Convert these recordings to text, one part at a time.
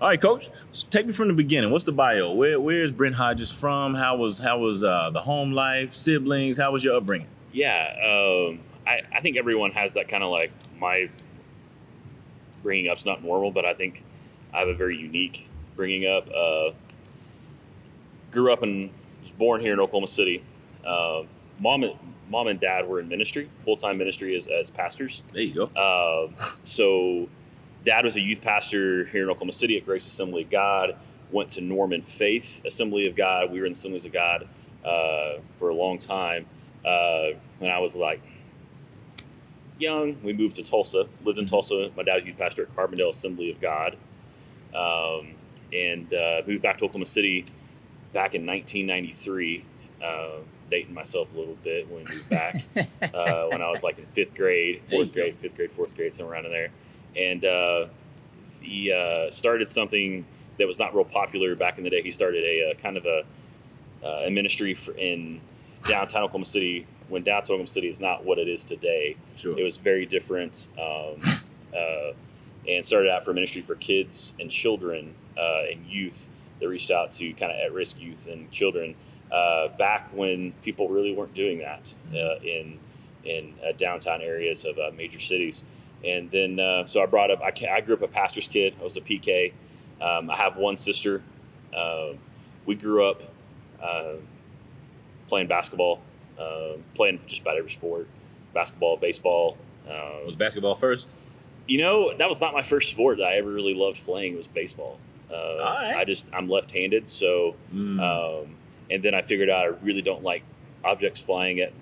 All right, Coach. So take me from the beginning. What's the bio? Where is Brent Hodges from? How was the home life, siblings? How was your upbringing? Yeah, I think everyone has that kind of like my bringing up's not normal, but I think I have a very unique bringing up. Grew up and was born here in Oklahoma City. Mom and dad were in ministry, full-time ministry as pastors. There you go. So dad was a youth pastor here in Oklahoma City at Grace Assembly of God. Went to Norman Faith Assembly of God. We were in the Assemblies of God for a long time. When I was like young, we moved to Tulsa, lived in Tulsa. My dad was youth pastor at Carbondale Assembly of God. And moved back to Oklahoma City back in 1993. Dating myself a little bit when we moved back when I was like in fifth grade, fourth grade, somewhere around in there. And he started something that was not real popular back in the day. He started a kind of a ministry in downtown Oklahoma City, when downtown Oklahoma City is not what it is today. Sure. It was very different, and started out for ministry for kids and children and youth that reached out to kind of at-risk youth and children back when people really weren't doing that in downtown areas of major cities. And then, so I brought up, I grew up a pastor's kid. I was a PK. I have one sister. We grew up playing basketball, playing just about every sport, basketball, baseball. Was basketball first? That was not my first sport that I ever really loved playing. It was baseball. All right. I'm left-handed. So, and then I figured out I really don't like objects flying at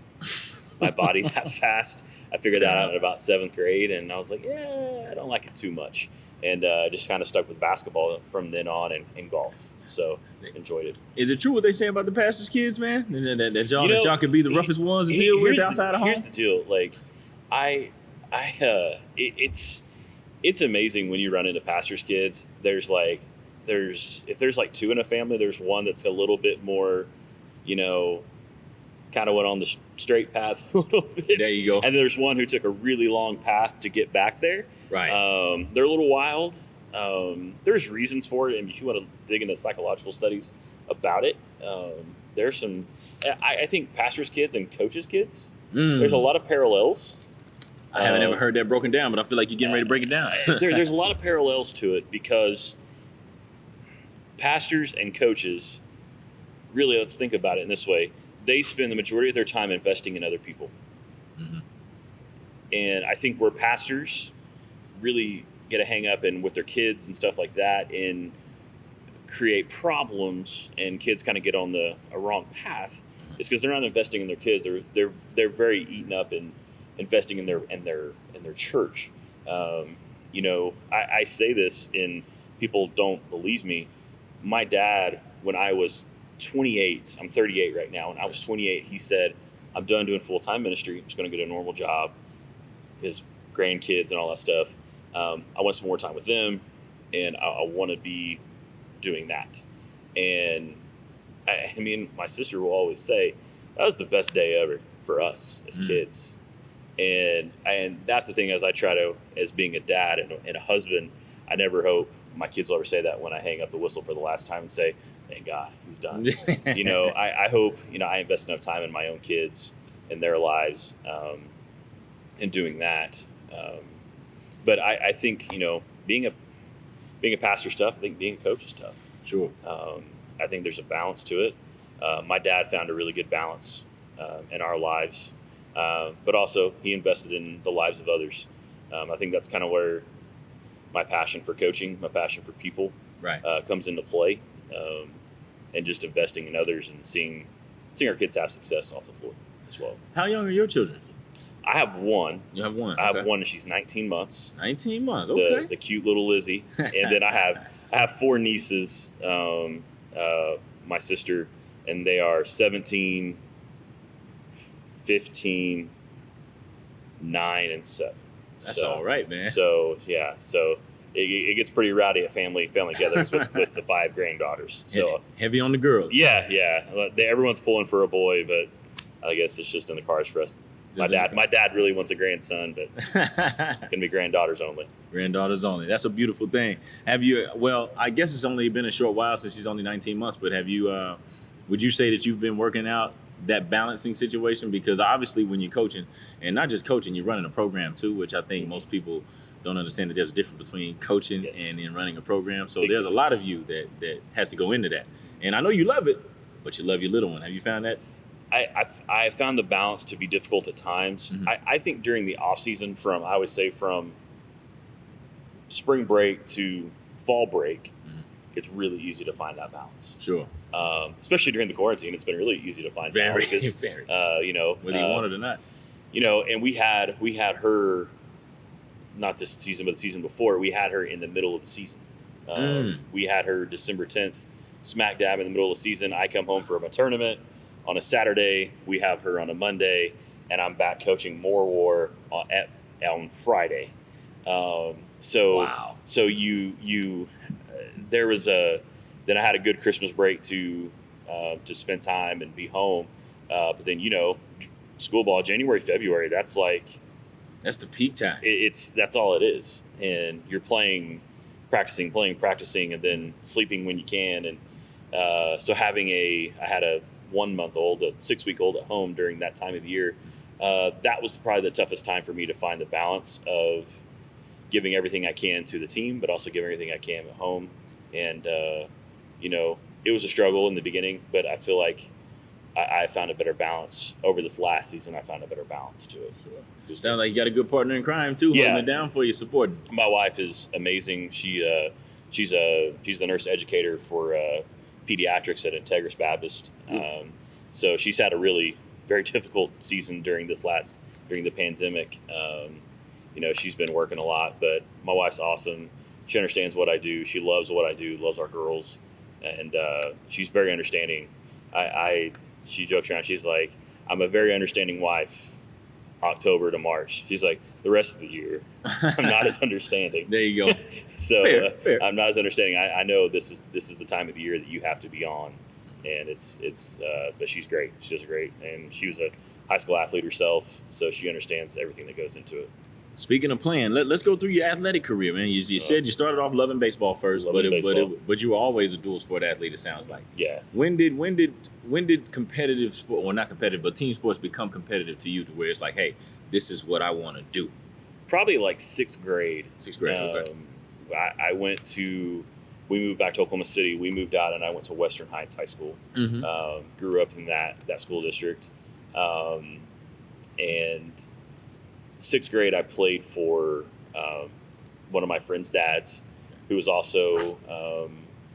my body that fast. I figured that out in about 7th grade, and I was like, yeah, I don't like it too much. And just kind of stuck with basketball from then on, and golf. So enjoyed it. Is it true what they say about the pastor's kids, man? That y'all could be the roughest ones to deal with outside of home? Here's the deal. Like, it's amazing when you run into pastor's kids. If there's like 2 in a family, there's one that's a little bit more, kind of went on the straight path a little bit. There you go. And there's one who took a really long path to get back there. Right. They're a little wild. There's reasons for it, and if you want to dig into psychological studies about it, there's some. I think pastors' kids and coaches' kids. There's a lot of parallels. I haven't ever heard that broken down, but I feel like you're getting ready to break it down. There's a lot of parallels to it, because pastors and coaches, really, let's think about it in this way. They spend the majority of their time investing in other people. Mm-hmm. And I think where pastors really get a hang up and with their kids and stuff like that and create problems, and kids kind of get on a wrong path, is because they're not investing in their kids. They're very eaten up in investing in their church. I say this, and people don't believe me. My dad, when I was 28, I'm 38 right now, and I was 28, he said, I'm done doing full-time ministry. I'm just going to get a normal job, his grandkids and all that stuff. I want some more time with them, and I want to be doing that. And I mean, my sister will always say, that was the best day ever for us as kids. And that's the thing, as I try to, as being a dad and a husband, I never hope my kids will ever say that when I hang up the whistle for the last time and say, thank God, he's done. I hope, I invest enough time in my own kids and their lives in doing that. But I think, being a pastor's tough. I think being a coach is tough. Sure. I think there's a balance to it. My dad found a really good balance in our lives, but also he invested in the lives of others. I think that's kind of where my passion for coaching, my passion for people, comes into play, and just investing in others and seeing our kids have success off the floor as well. How young are your children? I have one. You have one. I have one, and she's 19 months. 19 months. Okay. The cute little Lizzie, and then I have 4 nieces. My sister, and they are 17, 15, 9, and 7. That's all right, man. So yeah, it gets pretty rowdy at family gatherings with the 5 granddaughters. So heavy on the girls. Yeah. Everyone's pulling for a boy, but I guess it's just in the cards for us My dad really wants a grandson, but gonna be granddaughters only. Granddaughters only. That's a beautiful thing. Have you? Well, I guess it's only been a short while since she's only 19 months. But have you? Would you say that you've been working out that balancing situation? Because obviously, when you're coaching, and not just coaching, you're running a program too, which I think most people don't understand that there's a difference between coaching and in running a program. So there's a lot of you that has to go into that. And I know you love it, but you love your little one. Have you found that? I found the balance to be difficult at times. Mm-hmm. I think during the off season, from spring break to fall break, it's really easy to find that balance. Sure. Especially during the quarantine, it's been really easy to find balance because, very. whether you want it or not. And we had her, not this season, but the season before, we had her in the middle of the season. We had her December 10th, smack dab in the middle of the season. I come home from a tournament on a Saturday. We have her on a Monday, and I'm back coaching More War on Friday. Wow. So there was then I had a good Christmas break to spend time and be home. But then, school ball, January, February, that's the peak time. That's all it is. And you're practicing, and then sleeping when you can. And so I had a 1-month-old, a 6-week-old at home during that time of the year. That was probably the toughest time for me to find the balance of giving everything I can to the team, but also giving everything I can at home. And, it was a struggle in the beginning, but I feel like I found a better balance over this last season. I found a better balance to it. Sounds like you got a good partner in crime too, holding it down for you, supporting. My wife is amazing. She's the nurse educator for pediatrics at Integris Baptist. So she's had a really very difficult season during the pandemic. She's been working a lot, but my wife's awesome. She understands what I do. She loves what I do, loves our girls, and she's very understanding. She jokes around. She's like, I'm a very understanding wife, October to March. She's like, the rest of the year, I'm not as understanding. There you go. So fair. I'm not as understanding. I know this is the time of the year that you have to be on, and but she's great. She does great, and she was a high school athlete herself, so she understands everything that goes into it. Speaking of playing, let's go through your athletic career, man. You said you started off loving baseball first, but you were always a dual sport athlete. It sounds like. Yeah. When did competitive sport, or not competitive, but team sports become competitive to you, to where it's like, hey, this is what I want to do? Probably like sixth grade. Okay. We moved back to Oklahoma City. We moved out, and I went to Western Heights High School. Mm-hmm. Grew up in that school district, and sixth grade, I played for one of my friend's dads, who was also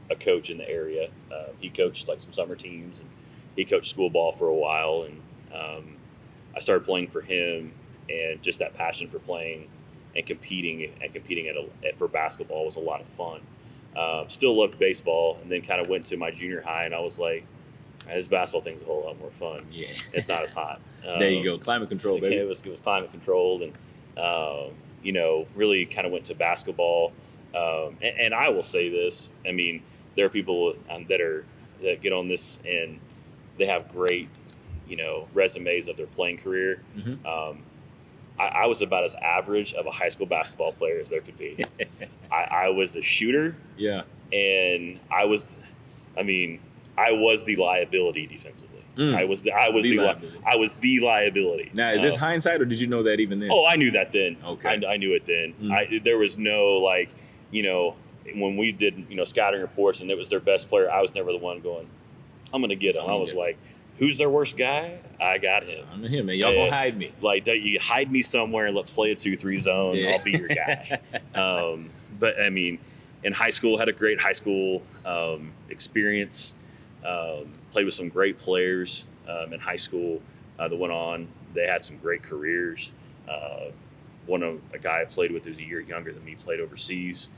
a coach in the area. He coached like some summer teams, and he coached school ball for a while. And I started playing for him, and just that passion for playing and competing for basketball was a lot of fun. Still loved baseball, and then kind of went to my junior high, and I was like, this basketball thing's a whole lot more fun. Yeah, it's not as hot. There you go, climate control, baby. It was climate controlled, and really kind of went to basketball. And I will say this: I mean, there are people that get on this and they have great, resumes of their playing career. Mm-hmm. I was about as average of a high school basketball player as there could be. I was a shooter. Yeah, and I was the liability defensively. I was the liability. Now, is this hindsight, or did you know that even then? Oh, I knew that then. Okay, I knew it then. There was no when we did scouting reports and it was their best player, I was never the one going, I'm gonna get him. I was like, who's their worst guy? I got him. I'm him, man. Y'all gonna hide me. Like, you hide me somewhere and let's play a 2-3 zone. Yeah. I'll be your guy. But I mean, in high school, had a great high school experience. Played with some great players in high school that went on. They had some great careers. A guy I played with who's a year younger than me played overseas.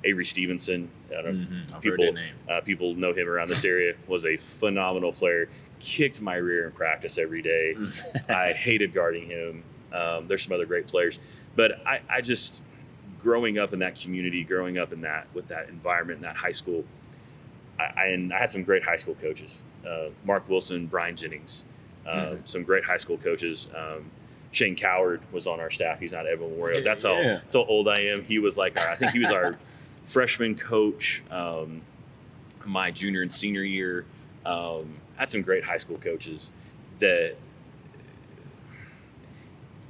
Avery Stevenson. I don't know, I've heard that name. People know him around this area. Was a phenomenal player. Kicked my rear in practice every day. I hated guarding him. There's some other great players, but I just, growing up in that community, with that environment in that high school, I had some great high school coaches. Mark Wilson, Brian Jennings, some great high school coaches. Shane Coward was on our staff. He's not at Evan Memorial. That's how Yeah. old I am. He was like, I think he was our freshman coach my junior and senior year. Had some great high school coaches that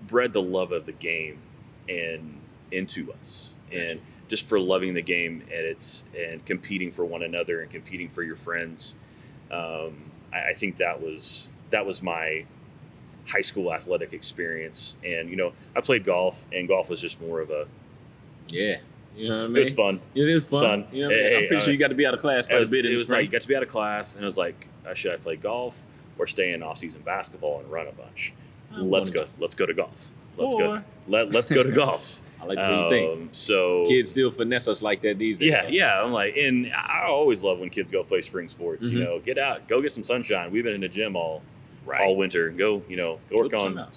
bred the love of the game and into us, and just for loving the game and competing for one another and competing for your friends. I think that was my high school athletic experience. And I played golf, and golf was just more of a Yeah. You know what I mean? it was fun. It is fun. You know what I mean? I'm pretty sure you got to be out of class quite a bit in It the was spring. like you got to be out of class, and it was like, should I play golf or stay in off-season basketball and run a bunch? Let's go to golf. Let's go to golf. I like the way you think. So Kids still finesse us like that these days. yeah. I'm like, and I always love when kids go play spring sports. Get out, go get some sunshine. We've been in the gym all winter. Go work on,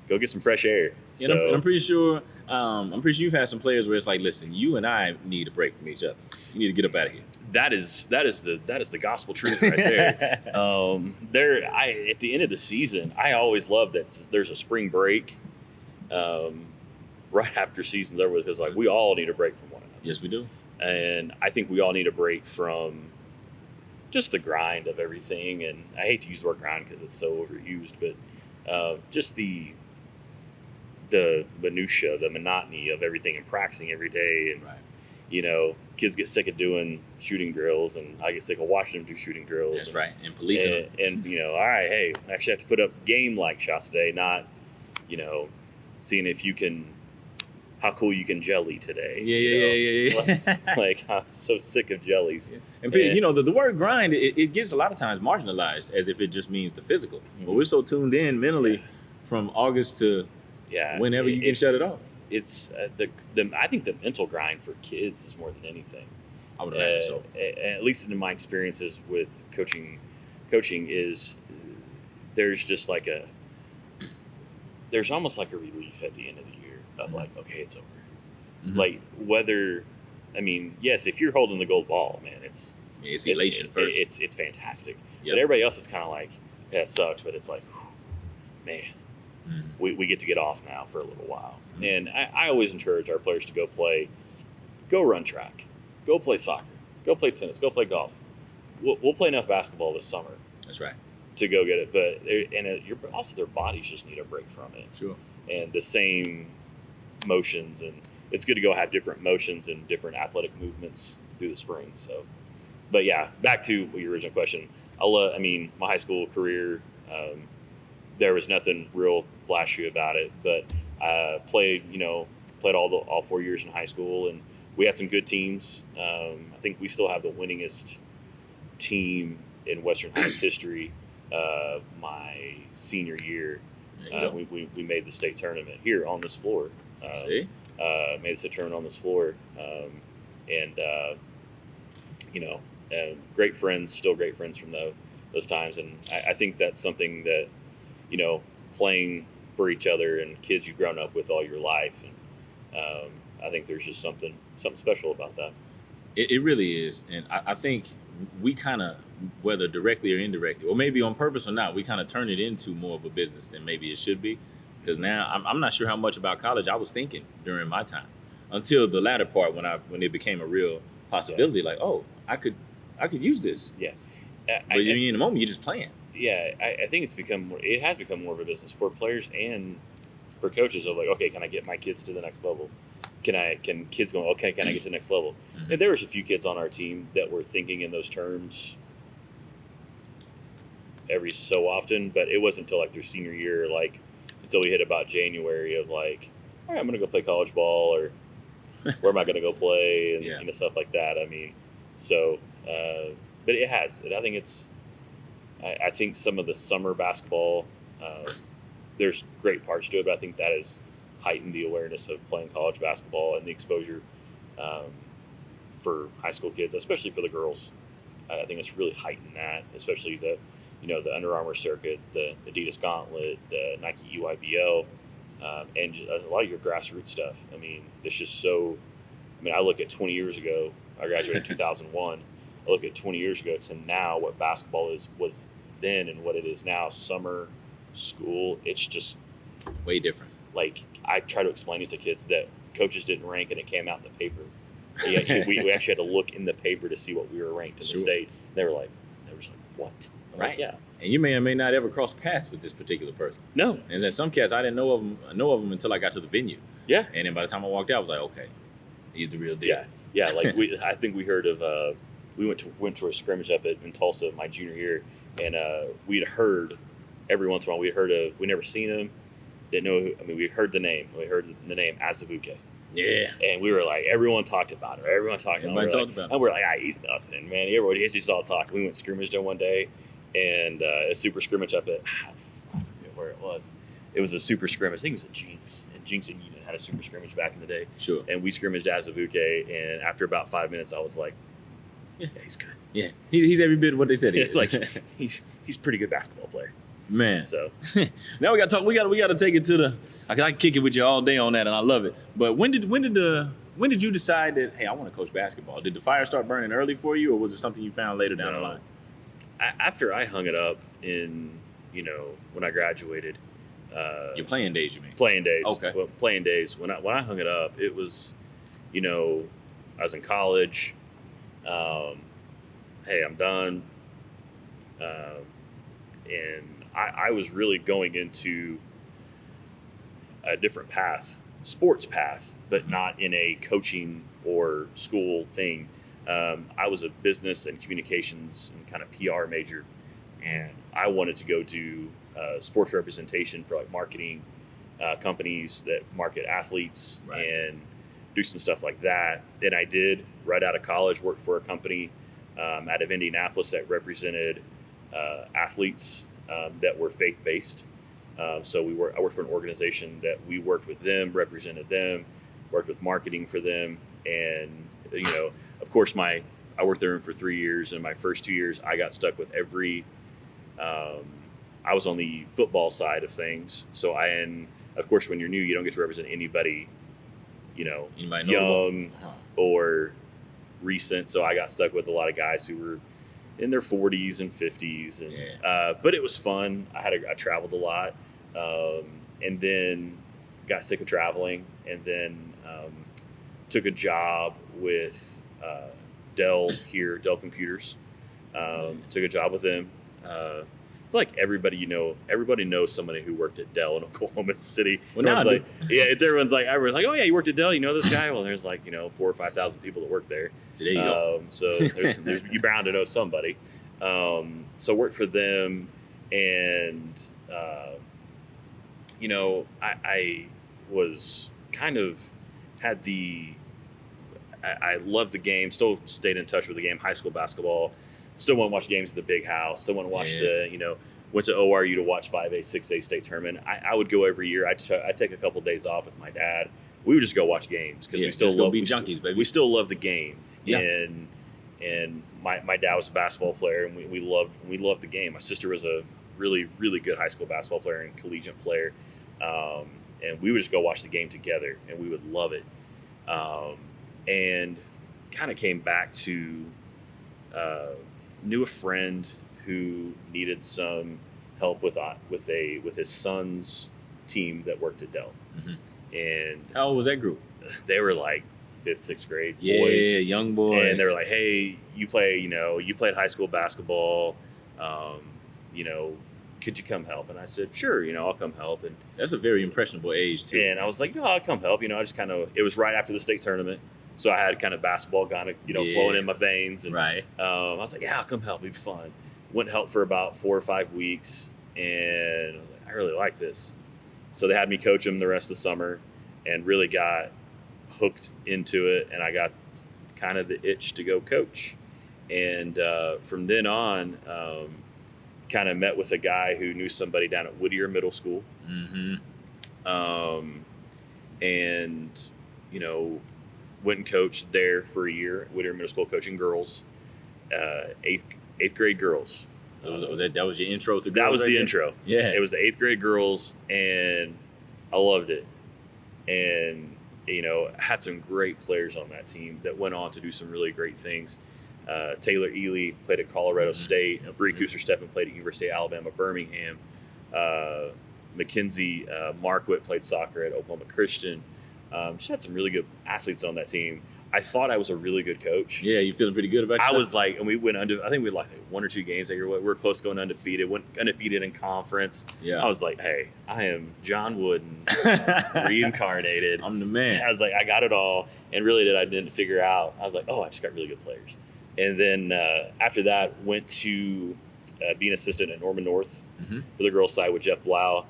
go get some fresh air. And I'm pretty sure you've had some players where it's like, listen, you and I need a break from each other. You need to get up out of here. That is the gospel truth right there. At the end of the season, I always love that there's a spring break right after season's over, because like we all need a break from one another. Yes, we do. And I think we all need a break from just the grind of everything. And I hate to use the word grind because it's so overused, but just the minutia, the monotony of everything and practicing every day. And kids get sick of doing shooting drills, and I get sick of watching them do shooting drills. That's right. And policing them. And all right, hey, I actually have to put up game-like shots today, not, seeing if you can, how cool you can jelly today. Yeah. Like, I'm so sick of jellies. Yeah. And the word grind, it gets a lot of times marginalized as if it just means the physical. But we're so tuned in mentally from August to whenever you can shut it off. It's I think the mental grind for kids is more than anything. I would imagine so. At least in my experiences with coaching is there's just like there's almost like a relief at the end of the year of like, okay, it's over. Like yes, if you're holding the gold ball, man, it's elation first. It's fantastic. Yep. But everybody else is kind of like, yeah, it sucks, but it's like, man, we get to get off now for a little while. And I always encourage our players to go run track, go play soccer, go play tennis, go play golf. We'll play enough basketball this summer. That's right. To go get it. But also their bodies just need a break from it. Sure. And the same motions, and it's good to go have different motions and different athletic movements through the spring. So, but yeah, back to your original question. My high school career, there was nothing real flashy about it, but played all 4 years in high school, and we had some good teams. I think we still have the winningest team in Western Heights history. My senior year, we made the state tournament here on this floor. Made the state tournament on this floor, great friends, still great friends from those times. And I think that's something that, playing for each other and kids you've grown up with all your life. And I think there's just something special about that. It really is. And I think we kind of, whether directly or indirectly, or maybe on purpose or not, we kind of turn it into more of a business than maybe it should be. Because now I'm not sure how much about college I was thinking during my time until the latter part when it became a real possibility. Like, oh, I could use this. Yeah. But in the moment, you're just playing. Yeah, I think it has become more of a business for players and for coaches of like, okay, can I get my kids to the next level? Can kids go, okay, can I get to the next level? And there was a few kids on our team that were thinking in those terms every so often, but it wasn't until like their senior year, like until we hit about January of like, all right, I'm going to go play college ball, or where am I going to go play, and stuff like that. But it has. I think some of the summer basketball, there's great parts to it, but I think that has heightened the awareness of playing college basketball and the exposure for high school kids, especially for the girls. I think it's really heightened that, especially the Under Armour circuits, the Adidas Gauntlet, the Nike EYBL, and a lot of your grassroots stuff. It's just so. I look at 20 years ago. I graduated in 2001. I look at 20 years ago to now, what basketball was then and what it is now. Summer, school. It's just Way different. Like, I try to explain it to kids that coaches didn't rank and it came out in the paper. Yeah, we actually had to look in the paper to see what we were ranked in the state. They were like, what? Right. Like, yeah. And you may or may not ever cross paths with this particular person. No. And then some cats, I didn't know of them until I got to the venue. Yeah. And then by the time I walked out, I was like, okay, he's the real deal. Yeah. Yeah. Like I think we heard of, we went to a scrimmage up in Tulsa my junior year, and we'd heard every once in a while, we never seen him, didn't know. We heard the name. We heard the name Azubuike. Yeah. And we were like, everyone talked about it. Everyone talked about it. And we're like, he's nothing, man. Everybody just all talking. We went scrimmaged him one day, and a super scrimmage up at, I forget where it was. It was a super scrimmage. I think it was a Jinx. And Jinx and Union had a super scrimmage back in the day. Sure. And we scrimmaged Azubuike, and after about 5 minutes, I was like, yeah, he's good. Yeah. He's every bit of what they said he is. Like, he's a pretty good basketball player. Man. So now we got to talk. We got to take it to the. I can kick it with you all day on that, and I love it. But when did you decide that, hey, I want to coach basketball? Did the fire start burning early for you, or was it something you found later down the line? After I hung it up in, when I graduated. Your playing days, you mean? Playing days. Okay. Well, playing days. When I hung it up, it was, I was in college. Hey, I'm done. And I was really going into a different path, sports path, but not in a coaching or school thing. I was a business and communications and kind of PR major, and I wanted to go do sports representation for like marketing companies that market athletes, right, and do some stuff like that. And I did, right out of college, work for a company out of Indianapolis that represented athletes that were faith-based. So I worked for an organization that we worked with them, represented them, worked with marketing for them. And, of course, I worked there for 3 years, and my first 2 years, I got stuck with I was on the football side of things. So of course, when you're new, you don't get to represent anybody, young or recent. So I got stuck with a lot of guys who were in their 40s and 50s, and but it was fun. I traveled a lot, and then got sick of traveling, and then took a job with Dell here, Dell Computers. Took a job with them. I feel like everybody knows somebody who worked at Dell in Oklahoma City. Well, everyone's like, oh yeah, you worked at Dell, you know this guy? Well, there's like 4,000 or 5,000 people that work there. So there you go. So there's you're bound to know somebody. So worked for them, and I was kind of I loved the game. Still stayed in touch with the game. High school basketball. Still want to watch games at the big house. Still want to watch went to ORU to watch 5A, 6A state tournament. I would go every year. I'd take a couple days off with my dad. We would just go watch games because we still love junkies, baby. We still love the game. Yeah. And my dad was a basketball player, and we loved the game. My sister was a really, really good high school basketball player and collegiate player. And we would just go watch the game together, and we would love it. And kind of came back to knew a friend who needed some help with his son's team that worked at Dell. Mm-hmm. And how old was that group? They were like 5th, 6th grade boys. Yeah, young boys. And they were like, hey, you played high school basketball. Could you come help? And I said, sure, I'll come help. And that's a very impressionable age too. And I was like, I'll come help. I just it was right after the state tournament. So I had kind of basketball kind of, flowing in my veins. And right. I was like, I'll come help. It'd be fun. Went and helped for about 4 or 5 weeks. And I was like, I really like this. So they had me coach them the rest of the summer, and really got hooked into it. And I got kind of the itch to go coach. And from then on, kind of met with a guy who knew somebody down at Whittier Middle School. Mm-hmm. And, went and coached there for a year at Whittier Middle School, coaching girls, eighth grade girls. That was your intro to girls? That was the intro. Yeah. It was the 8th grade girls, and I loved it. And, had some great players on that team that went on to do some really great things. Taylor Ely played at Colorado State. Bree Cooster-Steffen played at University of Alabama, Birmingham. Mackenzie Marquette played soccer at Oklahoma Christian. She had some really good athletes on that team. I thought I was a really good coach. Yeah, you feeling pretty good about yourself? I was like, and we went under. I think we had like 1 or 2 games that year. We were close to going undefeated. Went undefeated in conference. Yeah. I was like, hey, I am John Wooden reincarnated. I'm the man. I was like, I got it all, and really I didn't figure out. I was like, oh, I just got really good players. And then after that, went to be an assistant at Norman North for the girls' side with Jeff Blau,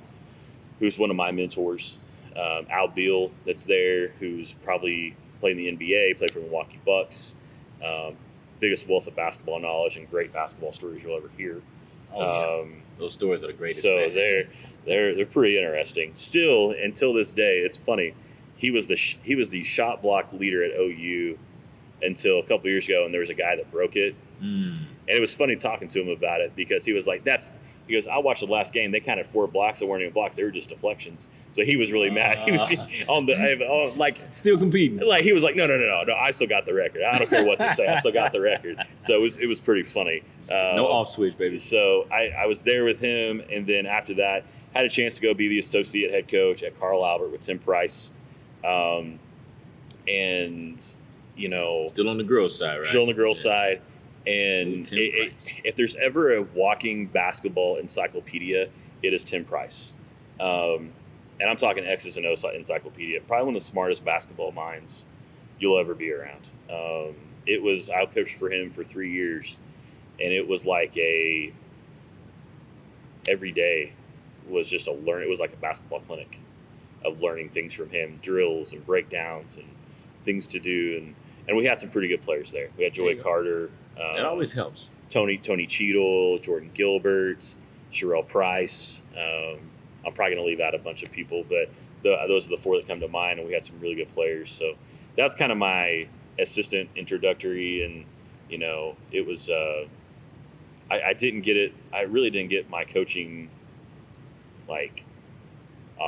who's one of my mentors. Al Beal, that's there, who's probably played in the NBA, played for Milwaukee Bucks. Biggest wealth of basketball knowledge and great basketball stories you'll ever hear. Oh, yeah. Those stories are the greatest. So they're pretty interesting. Still, until this day, it's funny. He was the shot block leader at OU until a couple years ago, and there was a guy that broke it. And it was funny talking to him about it because he was like, he goes, I watched the last game. They counted 4 blocks that weren't even blocks. They were just deflections. So he was really mad. He was still competing. Like he was like, no. I still got the record. I don't care what they say. I still got the record. So it was pretty funny. No off switch, baby. So I was there with him, and then after that, had a chance to go be the associate head coach at Carl Albert with Tim Price, and still on the girls' side, right? Still on the girls' side. And if there's ever a walking basketball encyclopedia, it is Tim Price. And I'm talking X's and O's encyclopedia. Probably one of the smartest basketball minds you'll ever be around. I coached for him for 3 years, and it was like every day was just it was like a basketball clinic of learning things from him, drills and breakdowns and things to do. And we had some pretty good players there. We had Joy Carter. It always helps. Tony Cheadle, Jordan Gilbert, Sherelle Price. I'm probably going to leave out a bunch of people, but those are the 4 that come to mind, and we had some really good players. So that's kind of my assistant introductory, and it was. I didn't get it. I really didn't get my coaching, like, till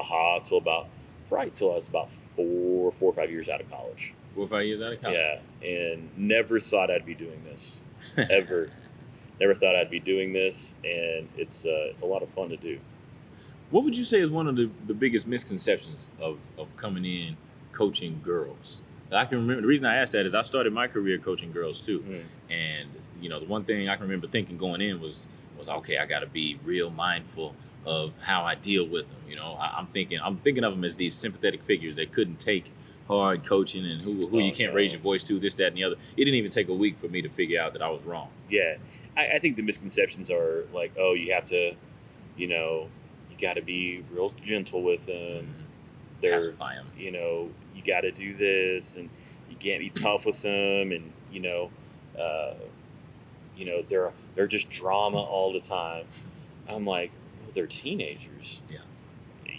I was about 4 or 5 years out of college. 4 or 5 years out of college. Yeah, and never thought I'd be doing this, ever. Never thought I'd be doing this, and it's a lot of fun to do. What would you say is one of the biggest misconceptions of coming in coaching girls? I can remember, the reason I asked that is I started my career coaching girls too. And the one thing I can remember thinking going in was okay, I got to be real mindful of how I deal with them. I'm thinking of them as these sympathetic figures that couldn't take hard coaching and who you can't raise your voice to, this, that, and the other. It didn't even take a week for me to figure out that I was wrong. Yeah. I think the misconceptions are like, oh, you have to, you got to be real gentle with them. Pacify them. You got to do this, and you can't be tough with them, and they're just drama all the time. I'm like, well, they're teenagers. Yeah.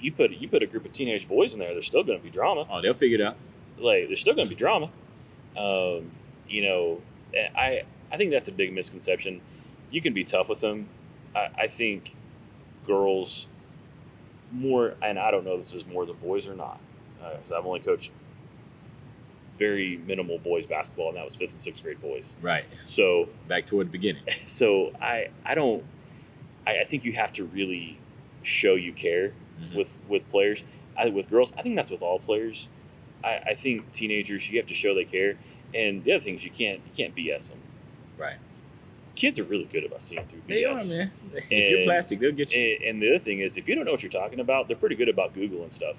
You put a group of teenage boys in there, there's still going to be drama. Oh, they'll figure it out. Like, there's still going to be drama. I think that's a big misconception. You can be tough with them. I think girls more, and I don't know if this is more than boys or not, because I've only coached very minimal boys basketball, and that was 5th and 6th grade boys. Right. So back toward the beginning. So I think you have to really show you care with players. With girls, I think that's with all players. I think teenagers, you have to show they care, and the other thing is you can't BS them. Right. Kids are really good about seeing through BS. They are, man. If you're plastic, they'll get you. And the other thing is, if you don't know what you're talking about, they're pretty good about Google and stuff.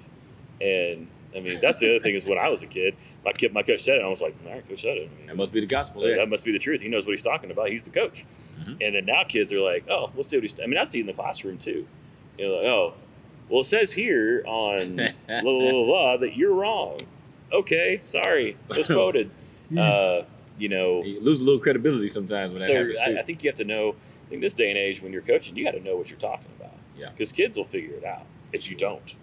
And I mean, that's the other thing is when I was a kid, my coach said it, and I was like, all right, coach said it. I mean, that must be the gospel. Yeah. That must be the truth. He knows what he's talking about. He's the coach. And then now kids are like, oh, we'll see what he's. I mean, I see it in the classroom too. Like, oh, well, it says here on blah, blah, blah, blah, that you're wrong. Okay, sorry, misquoted. You lose a little credibility sometimes when that happens. I think you have to know. I think this day and age, when you're coaching, you got to know what you're talking about. Yeah. Because kids will figure it out if you don't.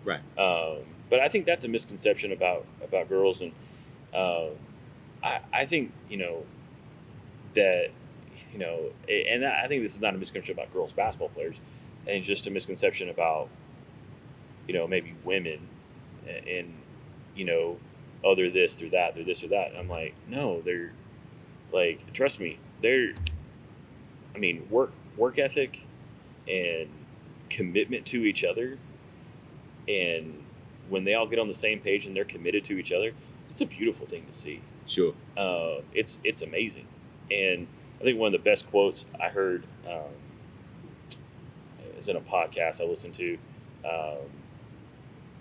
Right. But I think that's a misconception about girls, and I think that and I think this is not a misconception about girls basketball players, and just a misconception about maybe women, and oh, they're this, they're that, they're this or that. And I'm like, no, they're like, trust me, work ethic and commitment to each other, and when they all get on the same page and they're committed to each other, it's a beautiful thing to see. Sure. It's amazing. And I think one of the best quotes I heard is in a podcast I listened to.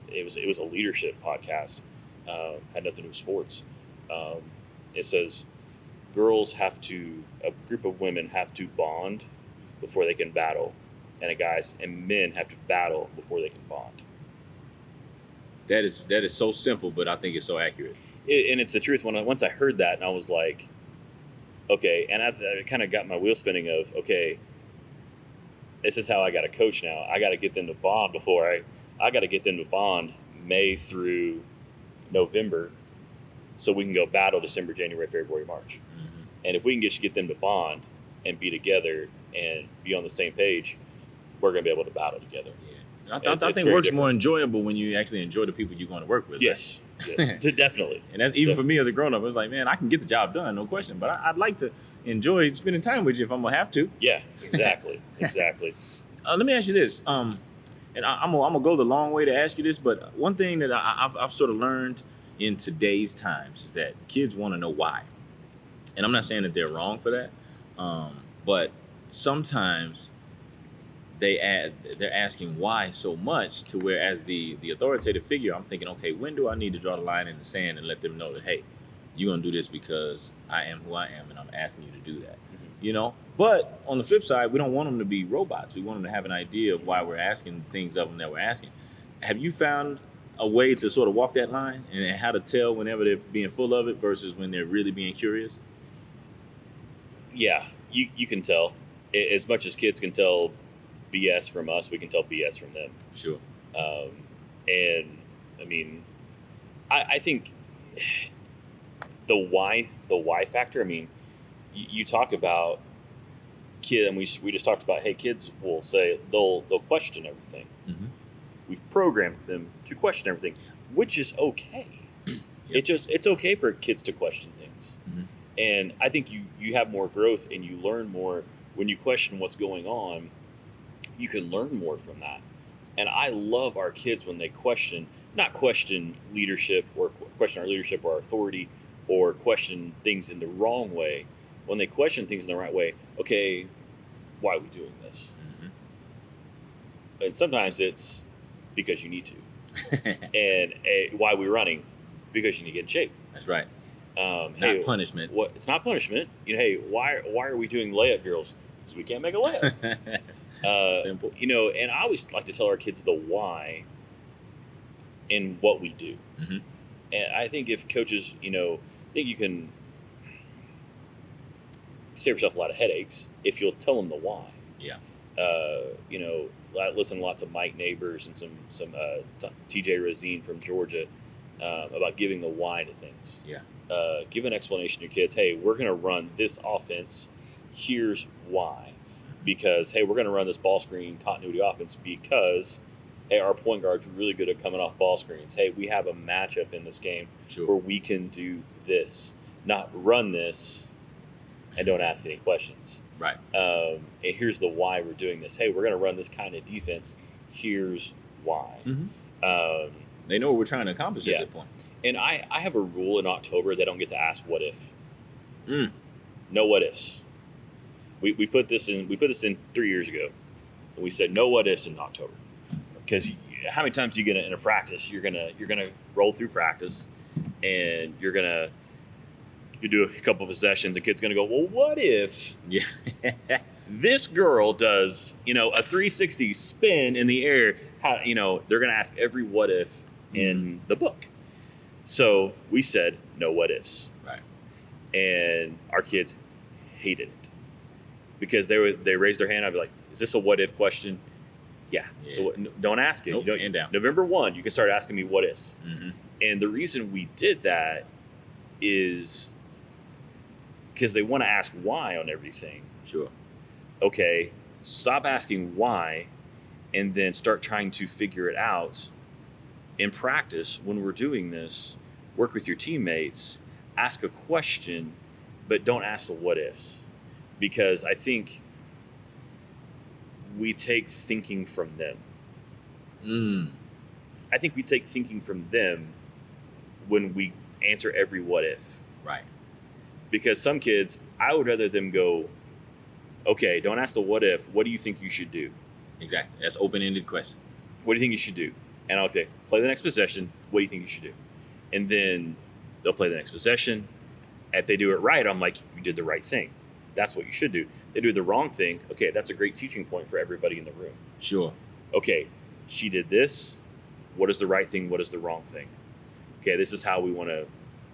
It was a leadership podcast. Had nothing to do with sports. It says a group of women have to bond before they can battle, and men have to battle before they can bond. That is so simple, but I think it's so accurate. And it's the truth. Once I heard that, and I was like, okay, and I kind of got my wheel spinning of, okay, this is how I got to coach now. I got to get them to bond I got to get them to bond May through November, so we can go battle December, January, February, March. Mm-hmm. And if we can get them to bond and be together and be on the same page, we're going to be able to battle together. Yeah. I think work's more enjoyable when you actually enjoy the people you're going to work with. Yes, right? Yes, definitely. And that's even for me as a grown-up. It's like, man, I can get the job done, no question. But I'd like to enjoy spending time with you if I'm going to have to. Yeah, exactly. Exactly. Let me ask you this. And I'm gonna go the long way to ask you this, but one thing that I've sort of learned in today's times is that kids want to know why. And I'm not saying that they're wrong for that, but sometimes they're asking why so much to where, as the authoritative figure, I'm thinking, okay, when do I need to draw the line in the sand and let them know that, hey, you're gonna do this because I am who I am and I'm asking you to do that. Mm-hmm. You know, but on the flip side, we don't want them to be robots. We want them to have an idea of why we're asking things of them that we're asking. Have you found a way to sort of walk that line and how to tell whenever they're being full of it versus when they're really being curious? Yeah, you can tell. As much as kids can tell BS from us, we can tell BS from them. Sure. And I mean, I think the why factor. I mean, you talk about kids, and we just talked about, hey, kids will say they'll question everything. Mm-hmm. We've programmed them to question everything, which is okay. Yep. It's okay for kids to question things. Mm-hmm. And I think you have more growth and you learn more when you question what's going on. You can learn more from that. And I love our kids when they not question leadership or question our leadership or our authority or question things in the wrong way. When they question things in the right way, okay, why are we doing this? Mm-hmm. And sometimes it's because you need to. And why are we running? Because you need to get in shape. That's right. Not punishment. It's not punishment. Hey, why are we doing layup drills? Because we can't make a layup. Simple. And I always like to tell our kids the why in what we do. Mm-hmm. And I think if coaches, I think you can save yourself a lot of headaches if you'll tell them the why. Yeah. I listen to lots of Mike Neighbors and some TJ Rosine from Georgia about giving the why to things. Yeah. Give an explanation to your kids. Hey, we're going to run this offense. Here's why. Because, hey, we're going to run this ball screen continuity offense because, hey, our point guard's really good at coming off ball screens. Hey, we have a matchup in this game where we can do this, not run this and don't ask any questions. Right. And here's the why we're doing this. Hey, we're going to run this kind of defense. Here's why. Mm-hmm. They know what we're trying to accomplish at that point. And I have a rule in October. They don't get to ask what if. No what ifs. We put this in 3 years ago, and we said no what ifs in October, because how many times do you get in a practice? You're gonna roll through practice, and you do a couple of possessions. The kid's gonna go, well, what if this girl does a 360 spin in the air? How they're gonna ask every what if in the book. So we said no what ifs, right? And our kids hated it. Because they raised their hand, I'd be like, "Is this a what if question?" Yeah. So don't ask it. Nope, hand down. November 1, you can start asking me what ifs. Mm-hmm. And the reason we did that is because they want to ask why on everything. Sure. Okay, stop asking why, and then start trying to figure it out. In practice, when we're doing this, work with your teammates, ask a question, but don't ask the what ifs. Because I think we take thinking from them. Mm. I think we take thinking from them when we answer every what if. Right. Because some kids, I would rather them go, okay, don't ask the what if, what do you think you should do? Exactly. That's open-ended question. What do you think you should do? And okay, play the next possession, what do you think you should do? And then they'll play the next possession. If they do it right, I'm like, you did the right thing. That's what you should do. They do the wrong thing. Okay, that's a great teaching point for everybody in the room. Sure. Okay, she did this. What is the right thing? What is the wrong thing? Okay, this is how we want to,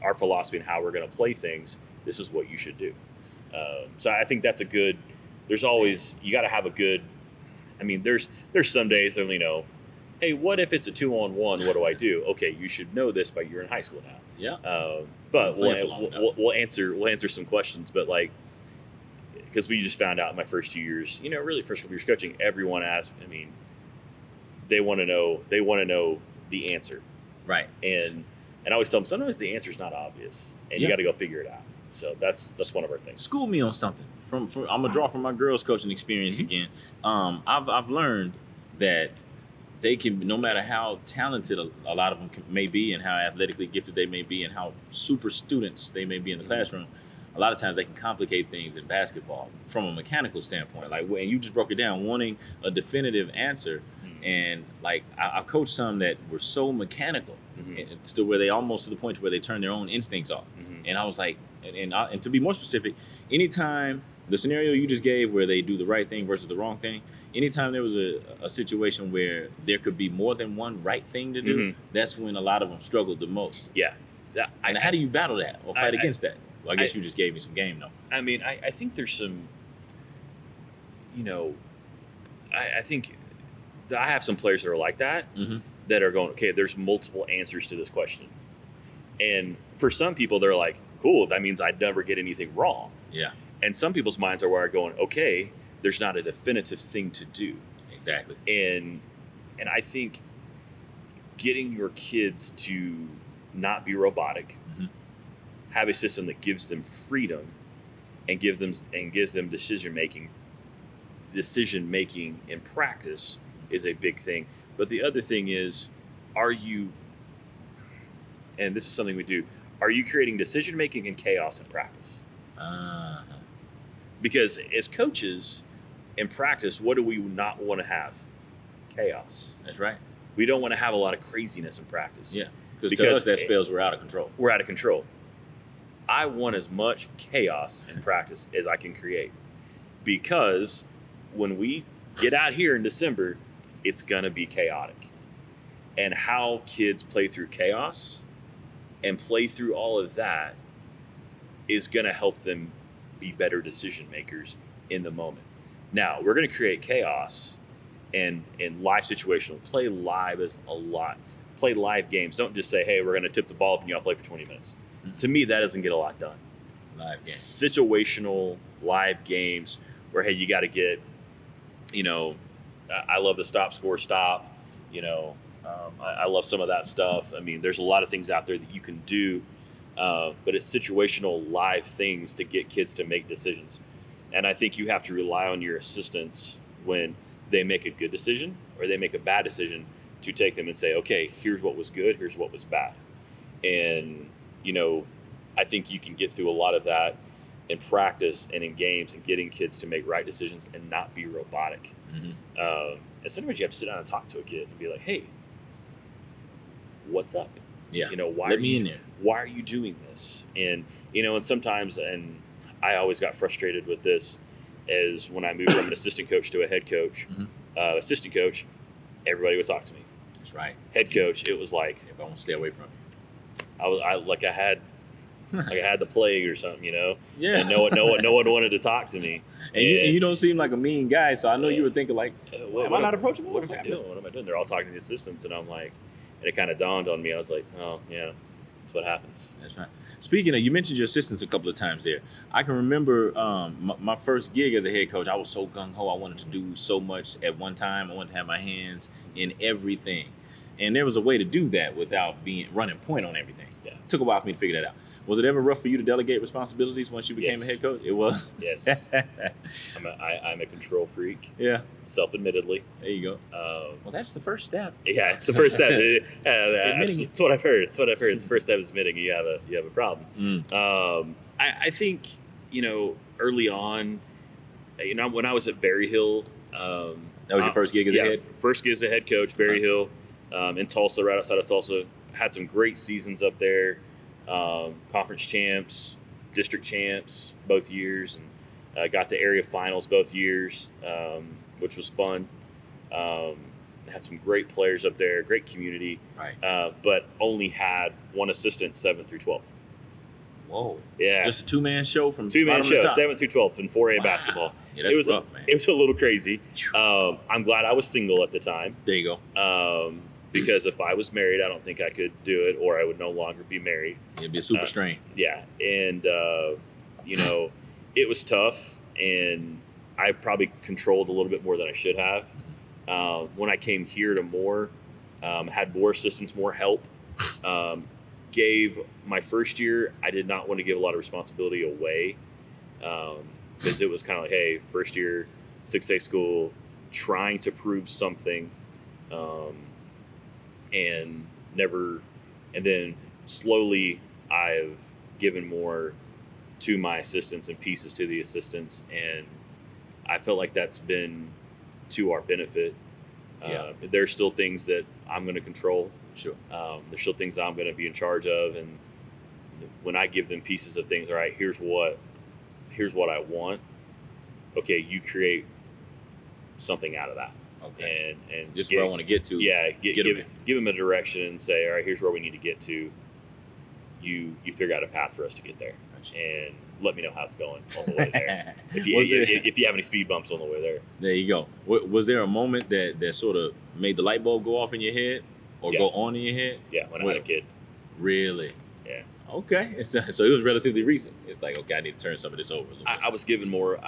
our philosophy and how we're going to play things. This is what you should do. So I think that's a good, there's always, you got to have a good, I mean, there's some days that, you know, hey, what if it's a 2-on-1? What do I do? Okay, you should know this by you're in high school now. Yeah. But we'll answer some questions. But like, because we just found out in my first 2 years, you know, really first couple years coaching, everyone asked. I mean, they want to know the answer, Right. and I always tell them sometimes the answer is not obvious, and you got to go figure it out. So that's one of our things. School me on something. From I'm gonna draw from my girls coaching experience again. I've learned that they can, no matter how talented a lot of them may be, and how athletically gifted they may be, and how super students they may be in the classroom, a lot of times they can complicate things in basketball from a mechanical standpoint. Like, and you just broke it down, wanting a definitive answer. And like I coached some that were so mechanical to where they almost to the point where they turn their own instincts off. And I was like, and to be more specific, anytime the scenario you just gave where they do the right thing versus the wrong thing, anytime there was a situation where there could be more than one right thing to do, that's when a lot of them struggled the most. Yeah. And how do you battle that or fight against that? Well, I guess you just gave me some game though. I mean, I think there's some, you know, I think I have some players that are like that, that are going, okay, there's multiple answers to this question. And for some people, they're like, cool, that means I'd never get anything wrong. Yeah. And some people's minds are wired going, okay, there's not a definitive thing to do. Exactly. And I think getting your kids to not be robotic, have a system that gives them freedom and gives them decision making in practice is a big thing. But the other thing is, are you, and this is something we do, are you creating decision making and chaos in practice? Because as coaches in practice, what do we not want to have? Chaos. That's right. We don't want to have a lot of craziness in practice. Yeah. Because to us that spells we're out of control. We're out of control. I want as much chaos in practice as I can create. Because when we get out here in December, it's going to be chaotic. And how kids play through chaos and play through all of that is going to help them be better decision makers in the moment. Now, we're going to create chaos and in live situational. Play live is a lot. Play live games. Don't just say, hey, we're going to tip the ball up and you all play for 20 minutes. To me, that doesn't get a lot done. Live games. Situational live games where, hey, you got to get, you know, I love the stop, score, stop. You know, I love some of that stuff. I mean, there's a lot of things out there that you can do, but it's situational live things to get kids to make decisions. And I think you have to rely on your assistants when they make a good decision or they make a bad decision to take them and say, okay, here's what was good, here's what was bad. And, you know, I think you can get through a lot of that in practice and in games and getting kids to make right decisions and not be robotic. And sometimes you have to sit down and talk to a kid and be like, hey, what's up? Yeah. You know, why are you doing this? And, you know, and sometimes, and I always got frustrated with this, is when I moved from an assistant coach to a head coach. Assistant coach, everybody would talk to me. That's right. Head coach, it was like, if I want to stay away from you. I had the plague or something, you know. Yeah. And no one wanted to talk to me. And you don't seem like a mean guy, so I know you were thinking like, am I not approachable? What am I doing? What am I doing? They're all talking to the assistants, and I'm like, and it kind of dawned on me. I was like, oh yeah, that's what happens. That's right. Speaking of, you mentioned your assistants a couple of times there. I can remember my first gig as a head coach. I was so gung ho. I wanted to do so much at one time. I wanted to have my hands in everything, and there was a way to do that without running point on everything. Yeah. It took a while for me to figure that out. Was it ever rough for you to delegate responsibilities once you became a Yes. head coach? It was. Yes. I'm a control freak, Yeah. self-admittedly. There you go. Well, that's the first step. Yeah, it's the first step. Admitting it. That's what I've heard. It's what I've heard. It's the first step is admitting you have a problem. I think, early on, when I was at Berry Hill, That was your first gig as a head? First gig as a head coach, Berry Hill, in Tulsa, right outside of Tulsa. Had some great seasons up there. Conference champs, district champs both years, and got to area finals both years, which was fun. Had some great players up there, great community, Right. but only had one assistant 7th through 12th. Whoa. Yeah, Just a two-man show from two-man bottom to show, top. 7th through 12th in 4A Wow. basketball. Yeah, that's It was rough, man. It was a little crazy. I'm glad I was single at the time. There you go. Because if I was married, I don't think I could do it, or I would no longer be married. It'd be a super strain. Yeah, and it was tough, and I probably controlled a little bit more than I should have. When I came here to more, had more assistants, more help. Gave my first year, I did not want to give a lot of responsibility away, because it was kind of like, hey, first year, 6A school, trying to prove something. And then slowly I've given more to my assistants and pieces to the assistants, and I felt like that's been to our benefit. Yeah. There's still things that I'm going to control. Sure. There's still things that I'm going to be in charge of, and when I give them pieces of things, all right, here's what I want. Okay, you create something out of that. Okay. And Just where I want to get to. Yeah, Get give them a direction and say, all right, here's where we need to get to. You figure out a path for us to get there, Gotcha. and let me know how it's going on the way there. if you have any speed bumps on the way there. There you go. Was there a moment that sort of made the light bulb go off in your head or Yeah. go on in your head? Yeah, when I had a kid. Really? Yeah. Okay. So it was relatively recent. It's like, okay, I need to turn some of this over a little bit. I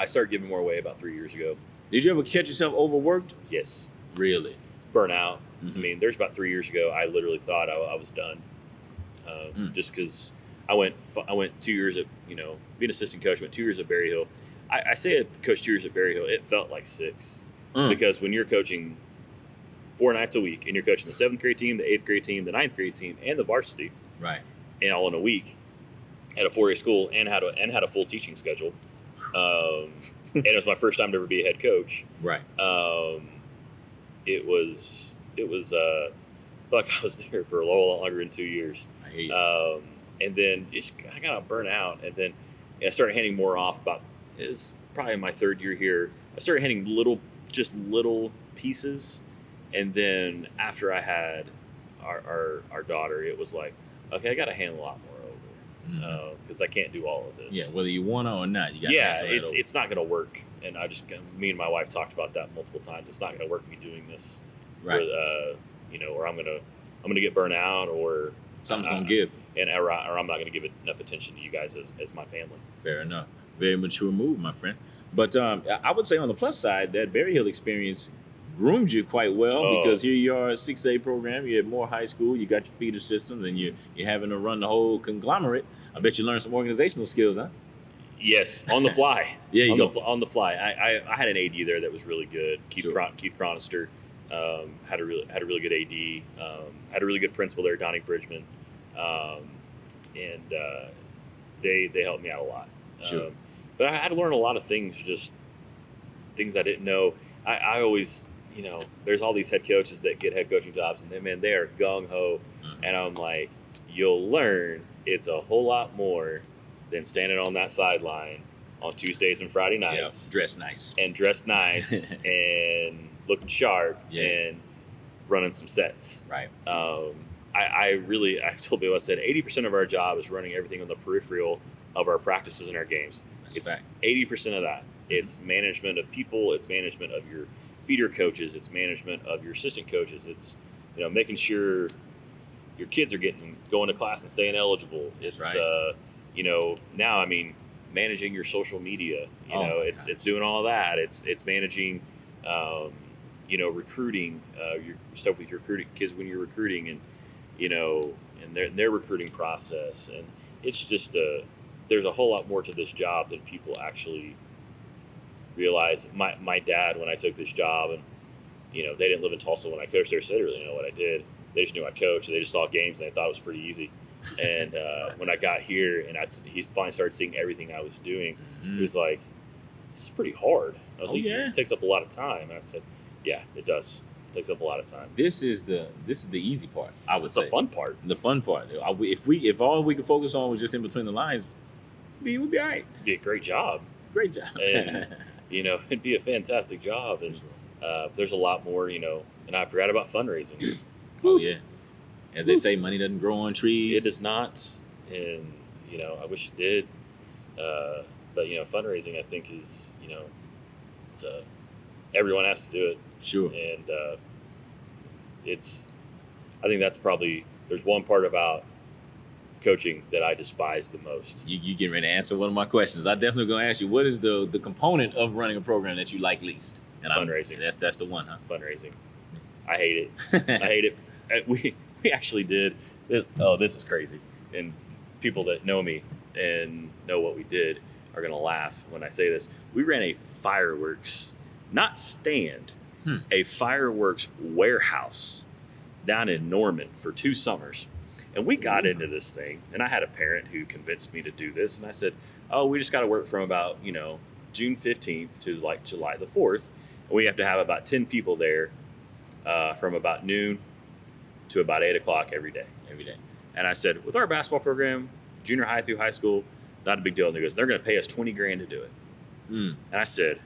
started giving more away about 3 years ago. Did you ever catch yourself overworked? Yes. Really? Burnout. Mhm. I mean, there's about 3 years ago, I literally thought I was done. Just because I went 2 years at, being assistant coach, went 2 years at Berry Hill. I say I coached 2 years at Berry Hill. It felt like 6. Because when you're coaching 4 nights a week and you're coaching the 7th grade team, the 8th grade team, the 9th grade team, and the varsity, Right. and all in a week at a 4A school, and had a full teaching schedule. And it was my first time to ever be a head coach. Right. It was I felt like I was there for a lot longer than 2 years. I hear you. And then I got burnt out, and then I started handing more off. It was probably my 3rd year here. I started handing little pieces, and then after I had our daughter, it was like, okay, I got to hand a lot more over, because I can't do all of this. Yeah, whether you want to or not, you got to Yeah, it's not going to work. And me and my wife talked about that multiple times. It's not going to work me doing this, right. or I'm gonna get burnt out, or Something's going to give. or I'm not going to give enough attention to you guys as my family. Fair enough. Very mature move, my friend. But I would say on the plus side, that Berry Hill experience groomed you quite well, because here you are, a 6A program, you're at Moore High School, you got your feeder systems, and you're having to run the whole conglomerate. I bet you learned some organizational skills, huh? Yes, on the fly. Yeah, you go. On the fly. I had an AD there that was really good. Keith Sure. Chronister had a really good AD. Had a really good principal there, Donnie Bridgman, and they helped me out a lot. Sure. But I had to learn a lot of things, just things I didn't know. I always, there's all these head coaches that get head coaching jobs, and they are gung ho, and I'm like, you'll learn it's a whole lot more than standing on that sideline on Tuesdays and Friday nights. Yeah, dressed nice. And dressed nice and looking sharp, Yeah. and running some sets. Right. I told people, I said 80% of our job is running everything on the peripheral of our practices and our games. That's It's a fact. 80% of that. It's management of people. It's management of your feeder coaches. It's management of your assistant coaches. It's making sure your kids are going to class and staying eligible. It's right. Now managing your social media. It's doing all that. It's managing recruiting your stuff with your recruiting kids when you're recruiting, and their recruiting process, and it's just there's a whole lot more to this job than people actually realize. My dad, when I took this job, and they didn't live in Tulsa when I coached there, so they didn't really know what I did. They just knew I coached. They just saw games and they thought it was pretty easy. And when I got here and he finally started seeing everything I was doing, he was like, "This is pretty hard." I was like, yeah. "It takes up a lot of time." And I said, "Yeah, it does. It takes up a lot of time." This is the easy part. I would say the fun part. The fun part. If all we could focus on was just in between the lines, we'd be all right. It'd be a great job. Great job. And it'd be a fantastic job. And there's a lot more. And I forgot about fundraising. Oh yeah. As they say, money doesn't grow on trees. It does not, and I wish it did. But fundraising, I think, is it's everyone has to do it. Sure. And I think that's probably, there's one part about coaching that I despise the most. You getting ready to answer one of my questions. I definitely gonna ask you, what is the component of running a program that you like least? And fundraising. That's the one, huh? Fundraising. I hate it. I hate it. We actually did this. Oh, this is crazy. And people that know me and know what we did are going to laugh when I say this. We ran a fireworks, not stand, a fireworks warehouse down in Norman for 2 summers. And we got into this thing, and I had a parent who convinced me to do this. And I said, "Oh, we just got to work from about, June 15th to like July the 4th. And we have to have about 10 people there from about noon to about 8 o'clock every day. And I said, with our basketball program, junior high through high school, not a big deal. And he goes, they're going to pay us $20,000 to do it. And I said,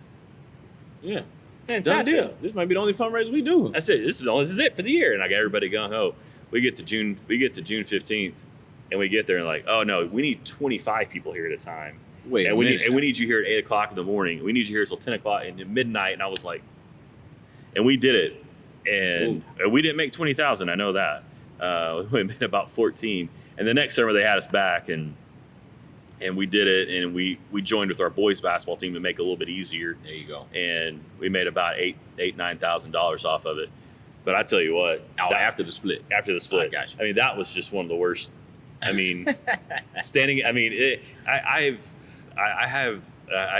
yeah, fantastic. Done deal. This might be the only fundraiser we do. I said, this is it for the year. And I got everybody gung ho. We get to June 15th, and we get there and like, oh no, we need 25 people here at a time. Wait, and we need you here at 8 o'clock in the morning. We need you here till 10 o'clock and midnight. And I was like, and we did it. And we didn't make 20,000. I know that. We made about 14. And the next summer they had us back, and we did it. And we joined with our boys basketball team to make it a little bit easier. There you go. And we made about $9,000 off of it. But I tell you what, after the split. I got you. I mean, that was just one of the worst. I mean, I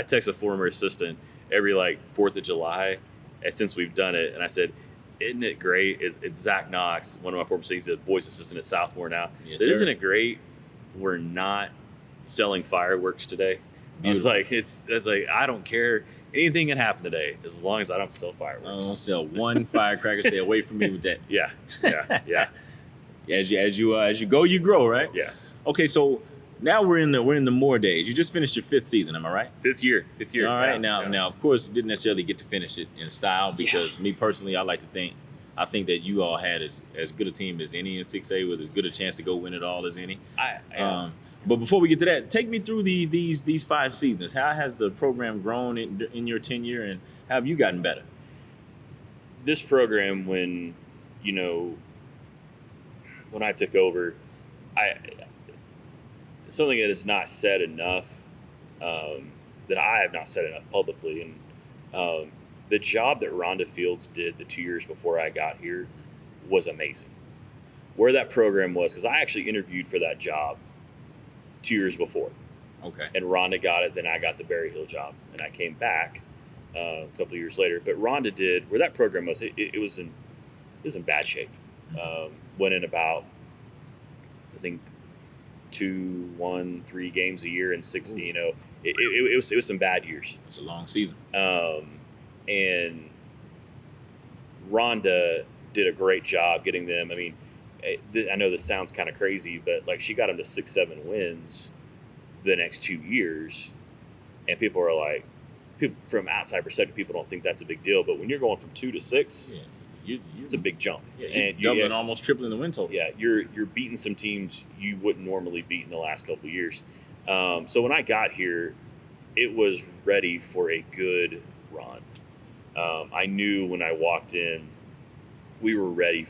text a former assistant every 4th of July, and since we've done it, and I said, isn't it great? It's Zach Knox, one of my former assistants, he's a boys assistant at Southmore now. Yes, but isn't it great we're not selling fireworks today? Beautiful. It's like, I don't care. Anything can happen today as long as I don't sell fireworks. I don't sell one firecracker. Stay away from me with that. Yeah. As you go, you grow, right? Yeah. Okay, so now we're in the more days. You just finished your 5th season, am I right? Fifth year. All right. Now, of course, you didn't necessarily get to finish it in style because me personally, I think that you all had as good a team as any in 6A with as good a chance to go win it all as any. But before we get to that, take me through these 5 seasons. How has the program grown in your tenure, and how have you gotten better? This program, when I took over, something that is not said enough, that I have not said enough publicly, and the job that Rhonda Fields did the 2 years before I got here was amazing. Where that program was, because I actually interviewed for that job 2 years before. Okay. And Rhonda got it, then I got the Berry Hill job, and I came back a couple of years later. But Rhonda did, where that program was, it was in bad shape. Went in about, I think, 2, 1, 3 games a year and 6. It was some bad years. It's a long season. And Rhonda did a great job getting them. I mean, I know this sounds kind of crazy, but she got them to 6-7 wins the next 2 years, and people are like, from outside perspective, people don't think that's a big deal. But when you're going from 2 to 6, it's a big jump. Yeah, and doubling, almost tripling the win total. Yeah, you're beating some teams you wouldn't normally beat in the last couple of years. So when I got here, it was ready for a good run. I knew when I walked in, we were ready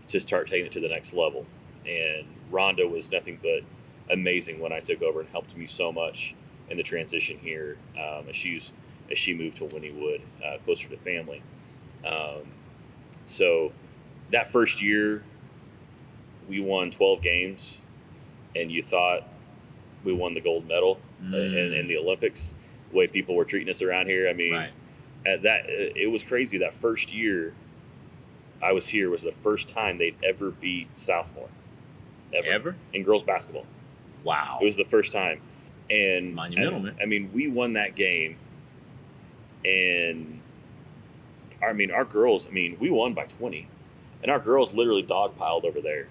to start taking it to the next level. And Rhonda was nothing but amazing when I took over and helped me so much in the transition here as she moved to Wynnewood, closer to family. So that first year, we won 12 games, and you thought we won the gold medal in the Olympics, the way people were treating us around here. I mean, Right. it was crazy. That first year I was here was the first time they'd ever beat Southmore. Ever? In girls basketball. Wow. It was the first time. And Monumental, man. I mean, we won that game, and I mean, our girls, I mean, we won by 20, and our girls literally dogpiled over there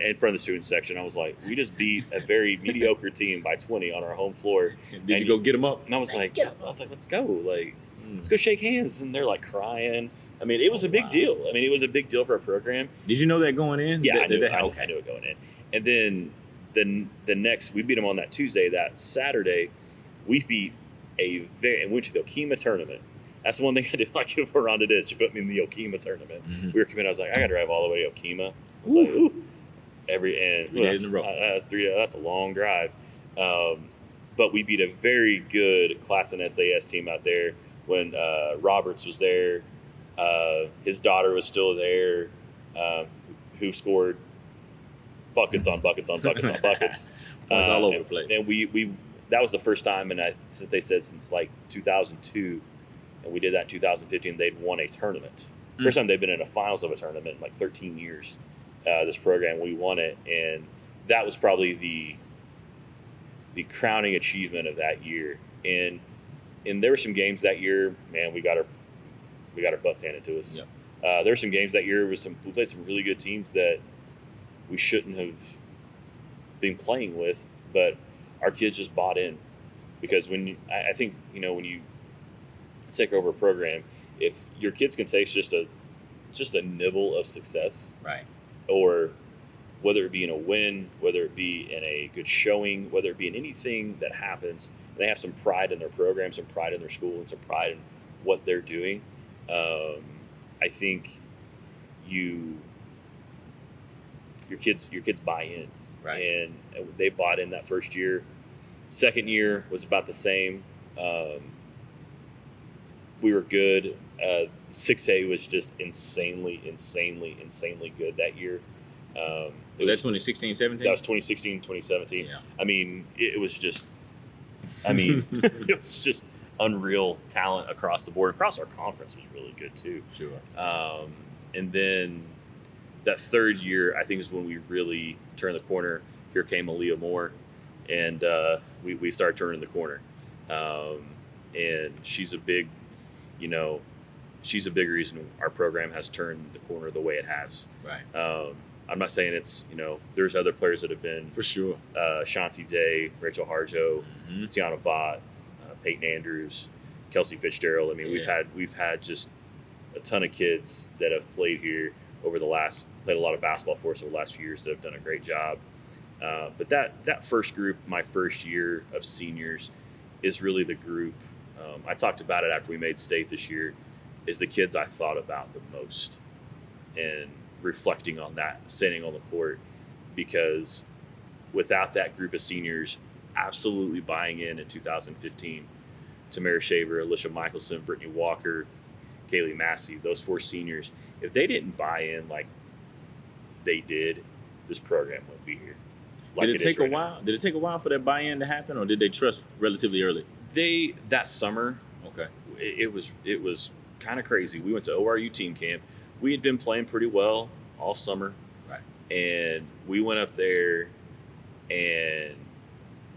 in front of the student section. I was like, we just beat a very mediocre team by 20 on our home floor. Did you go get them up? And I was like, let's go. Like, let's go shake hands. And they're like crying. I mean, it was a big deal. I mean, it was a big deal for our program. Did you know that going in? Yeah, I knew it Okay. going in. And then the next, we beat them on that Tuesday. That Saturday, we beat and went to the Okima tournament. That's the one thing I did like if Rhonda did. She put me in the Okima tournament. Mm-hmm. We were committed. I was like, I got to drive all the way to Okima. I was like, ooh. 3 days in a row. That's a long drive. But we beat a very good class and SAS team out there when Roberts was there. His daughter was still there, who scored buckets on buckets on buckets on buckets. All over the place. And we that was the first time, and they said since like 2002, and we did that in 2015. They'd won a tournament. First time they've been in a finals of a tournament in like 13 years. This program, we won it, and that was probably the crowning achievement of that year. And there were some games that year, man, we got our butts handed to us. Yep. There were some games that year we played some really good teams that we shouldn't have been playing with, but our kids just bought in. Because I think, you know, when you take over a program, if your kids can taste just a nibble of success, right, or whether it be in a win, whether it be in a good showing, whether it be in anything that happens, they have some pride in their program, some pride in their school, and some pride in what they're doing. I think your kids buy in, right, and they bought in that first year. Second year was about the same. We were good. 6A was just insanely good that year. Was that 2016, 17? That was 2016, 2017. Yeah. I mean, it was just, it was just unreal talent across the board. Across our conference was really good too. Sure. And then that third year, I think is when we really turned the corner. Here came Aaliyah Moore, and we started turning the corner. And she's a big reason our program has turned the corner the way it has. Right. I'm not saying it's, there's other players that have been. For sure. Shanti Day, Rachel Harjo, Mm-hmm. Tiana Vaught, Peyton Andrews, Kelsey Fitzgerald. I mean, we've had just a ton of kids that have played here played a lot of basketball for us over the last few years that have done a great job. But that first group, my first year of seniors, is really the group. I talked about it after we made state this year, is the kids I thought about the most, and reflecting on that, standing on the court, because without that group of seniors absolutely buying in 2015, Tamara Shaver, Alicia Michelson, Brittany Walker, Kaylee Massey, those 4 seniors, if they didn't buy in like they did, this program wouldn't be here. Did it take a while? Did it take a while for that buy-in to happen, or did they trust relatively early? That summer, okay, it was kind of crazy. We went to ORU team camp. We had been playing pretty well all summer, right? And we went up there, and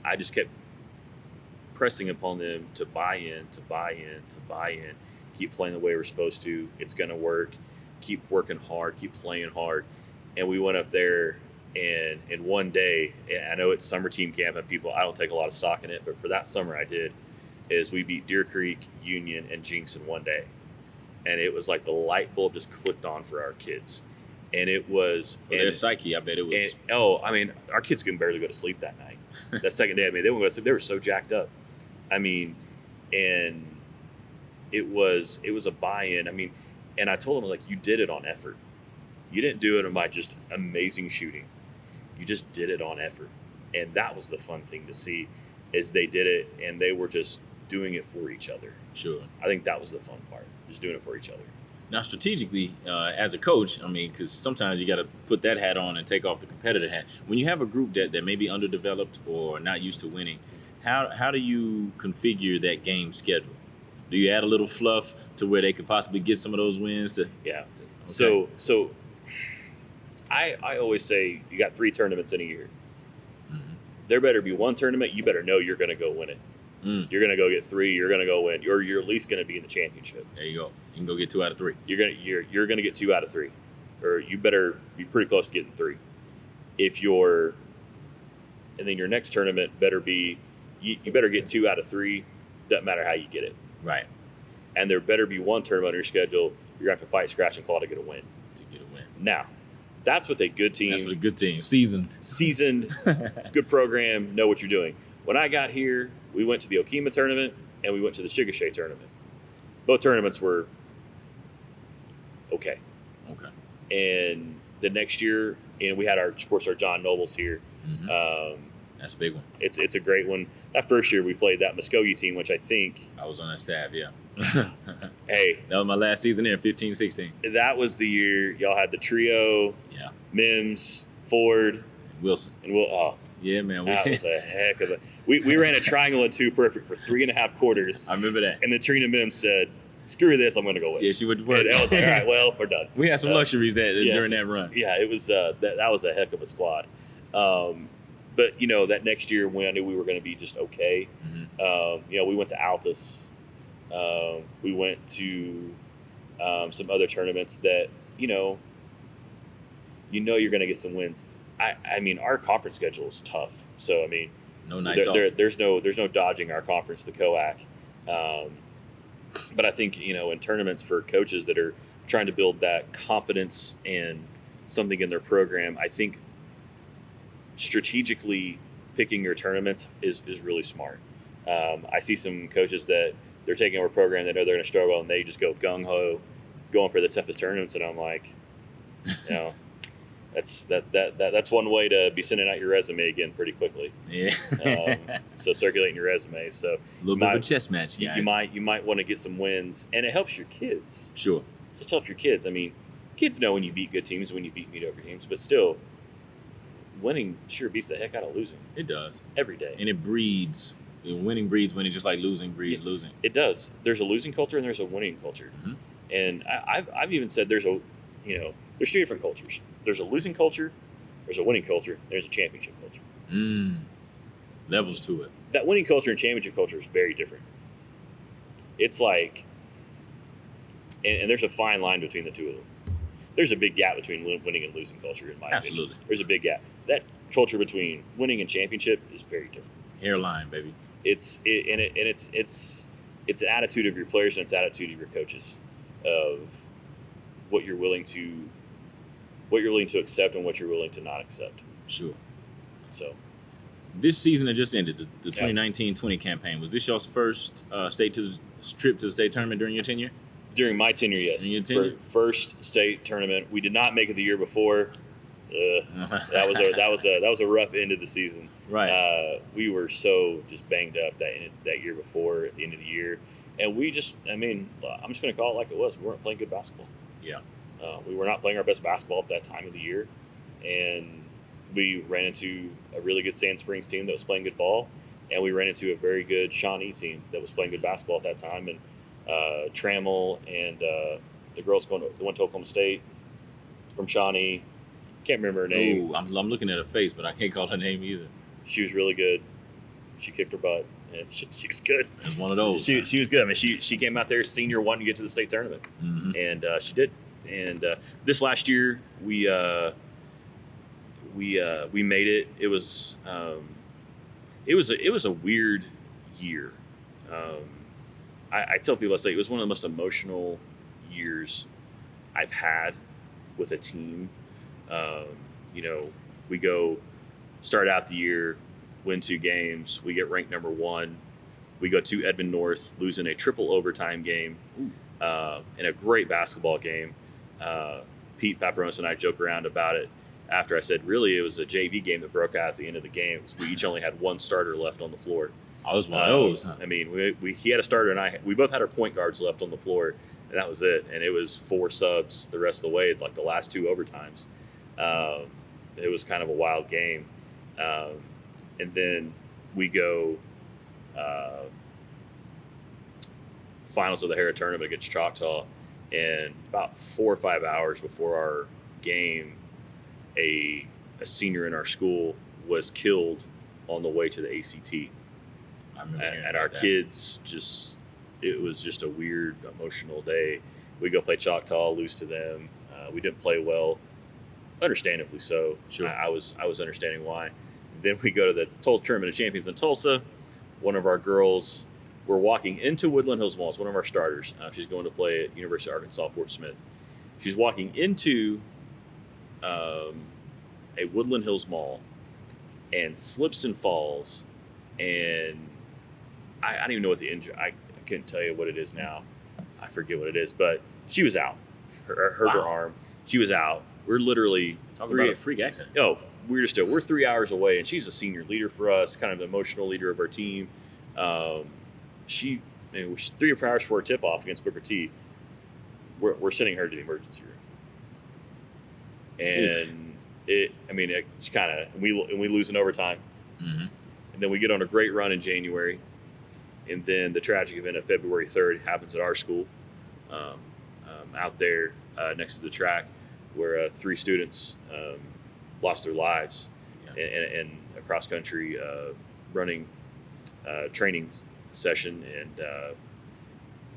I just kept pressing upon them to buy in, keep playing the way we're supposed to. It's going to work. Keep working hard, keep playing hard. And we went up there, and in one day, and I know it's summer team camp and I don't take a lot of stock in it, but for that summer I did, is we beat Deer Creek, Union, and Jinx in one day. And it was like the light bulb just clicked on for our kids. And it was... For their psyche, I bet it was... our kids couldn't barely go to sleep that night. That second day, they wouldn't go to sleep. They were so jacked up. And it was a buy-in. And I told them, like, you did it on effort. You didn't do it by just amazing shooting. You just did it on effort. And that was the fun thing to see, is they did it, and they were just doing it for each other. Sure. I think that was the fun part, just doing it for each other. Now, strategically, as a coach, I mean, because sometimes you got to put that hat on and take off the competitor hat. When you have a group that may be underdeveloped or not used to winning, how do you configure that game schedule? Do you add a little fluff to where they could possibly get some of those wins? Yeah. Okay. So I always say you got 3 tournaments in a year. Mhm. There better be one tournament you better know you're going to go win it. You're going to go get 3. You're going to go win. You're at least going to be in the championship. There you go. You can go get 2 out of 3. You're going to get 2 out of 3, or you better be pretty close to getting 3. And then your next tournament better be you better get 2 out of 3. Doesn't matter how you get it. Right. And there better be one tournament on your schedule you're going to have to fight scratch and claw to get a win. Now, that's with a good team. That's with a good team. Seasoned, good program, know what you're doing. When I got here, we went to the Okima tournament and we went to the Chickasha tournament. Both tournaments were okay. And the next year, and we had our John Nobles here. Mm-hmm. That's a big one. It's a great one. That first year we played that Muskogee team, which I think I was on that staff. Yeah. Hey, that was my last season there, 15-16. That was the year y'all had the trio. Yeah. Mims, Ford, Wilson, and oh yeah, man. That was a heck of a. We ran a triangle and 2 perfect for 3.5 quarters. I remember that. And then Trina Mims said, "Screw this, I'm going to go win." Yeah, she would work. And I was like, "All right, well, we're done." We had some luxuries during that run. Yeah, it was that was a heck of a squad. But that next year when I knew we were going to be just okay, we went to Altus. We went to some other tournaments that you're going to get some wins. I mean, our conference schedule is tough. So I mean, no nights off. There's no dodging our conference, the COAC. But I think in tournaments for coaches that are trying to build that confidence and something in their program, I think strategically picking your tournaments is really smart. I see some coaches that they're taking over a program that know they're going to struggle and they just go gung-ho going for the toughest tournaments, and I'm like, that's one way to be sending out your resume again pretty quickly. Yeah. So circulating your resume. So a little bit of a chess match, guys. You might want to get some wins, and it helps your kids. Sure. Just helps your kids. I mean, kids know when you beat good teams, when you beat mediocre teams, but still, winning sure beats the heck out of losing. It does. Every day. And it breeds. Winning breeds winning, just like losing breeds losing. It does. There's a losing culture and there's a winning culture. Mm-hmm. And I've even said there's 3 different cultures. There's a losing culture, there's a winning culture, there's a championship culture. Levels to it. That winning culture and championship culture is very different. It's like, and there's a fine line between the two of them. There's a big gap between winning and losing culture, in my Absolutely. opinion. There's a big gap. That culture between winning and championship is very different. Hairline, baby. It's an attitude of your players and it's an attitude of your coaches, of what you're willing to accept and what you're willing to not accept. Sure. So this season that just ended, the 2019-20 campaign, was this your first trip to the state tournament during your tenure? During my tenure, yes. First state tournament. We did not make it the year before. That was a rough end of the season. Right. We were so just banged up that year before at the end of the year, and I'm just going to call it like it was. We weren't playing good basketball. Yeah. We were not playing our best basketball at that time of the year, and we ran into a really good Sand Springs team that was playing good ball, and we ran into a very good Shawnee team that was playing good basketball at that time, and Trammell and the girls went to Oklahoma State from Shawnee. Can't remember her name. Ooh, I'm looking at her face, but I can't call her name either. She was really good. She kicked her butt, and she was good. It was one of those. She was good. I mean, she came out there senior wanting to get to the state tournament, and she did. And this last year, we made it. It was a weird year. I tell people, I say it was one of the most emotional years I've had with a team. We go start out the year, win 2 games. We get ranked number 1. We go to Edmond North, losing a triple overtime game in a great basketball game. Pete Paparonis and I joke around about it after I said, really, it was a JV game that broke out at the end of the game. We each only had 1 starter left on the floor. I was one of those. I mean, he had a starter and we both had our point guards left on the floor. and that was it. And it was 4 subs the rest of the way, like the last 2 overtimes. It was kind of a wild game. And then we go finals of the Hera tournament against Choctaw, and about 4 or 5 hours before our game, a senior in our school was killed on the way to the ACT. And our kids it was just a weird, emotional day. We go play Choctaw, lose to them. We didn't play well, understandably so. Sure. I was understanding why. Then we go to the Tournament of Champions in Tulsa. One of our girls, we're walking into Woodland Hills Mall. It's one of our starters. She's going to play at University of Arkansas Fort Smith. She's walking into a Woodland Hills Mall and slips and falls, and I don't even know what the injury. I couldn't tell you what it is now. I forget what it is, but she was out. Hurt her arm. She was out. We're literally talking about a freak accident. Oh, we're 3 hours away, and she's a senior leader for us, kind of the emotional leader of our team. She's 3 or 4 hours before a tip off against Booker T. We're sending her to the emergency room, and it's kind of we lose in overtime, and then we get on a great run in January, and then the tragic event of February 3rd happens at our school, out there next to the track, where 3 students lost their lives in a cross country running training session, and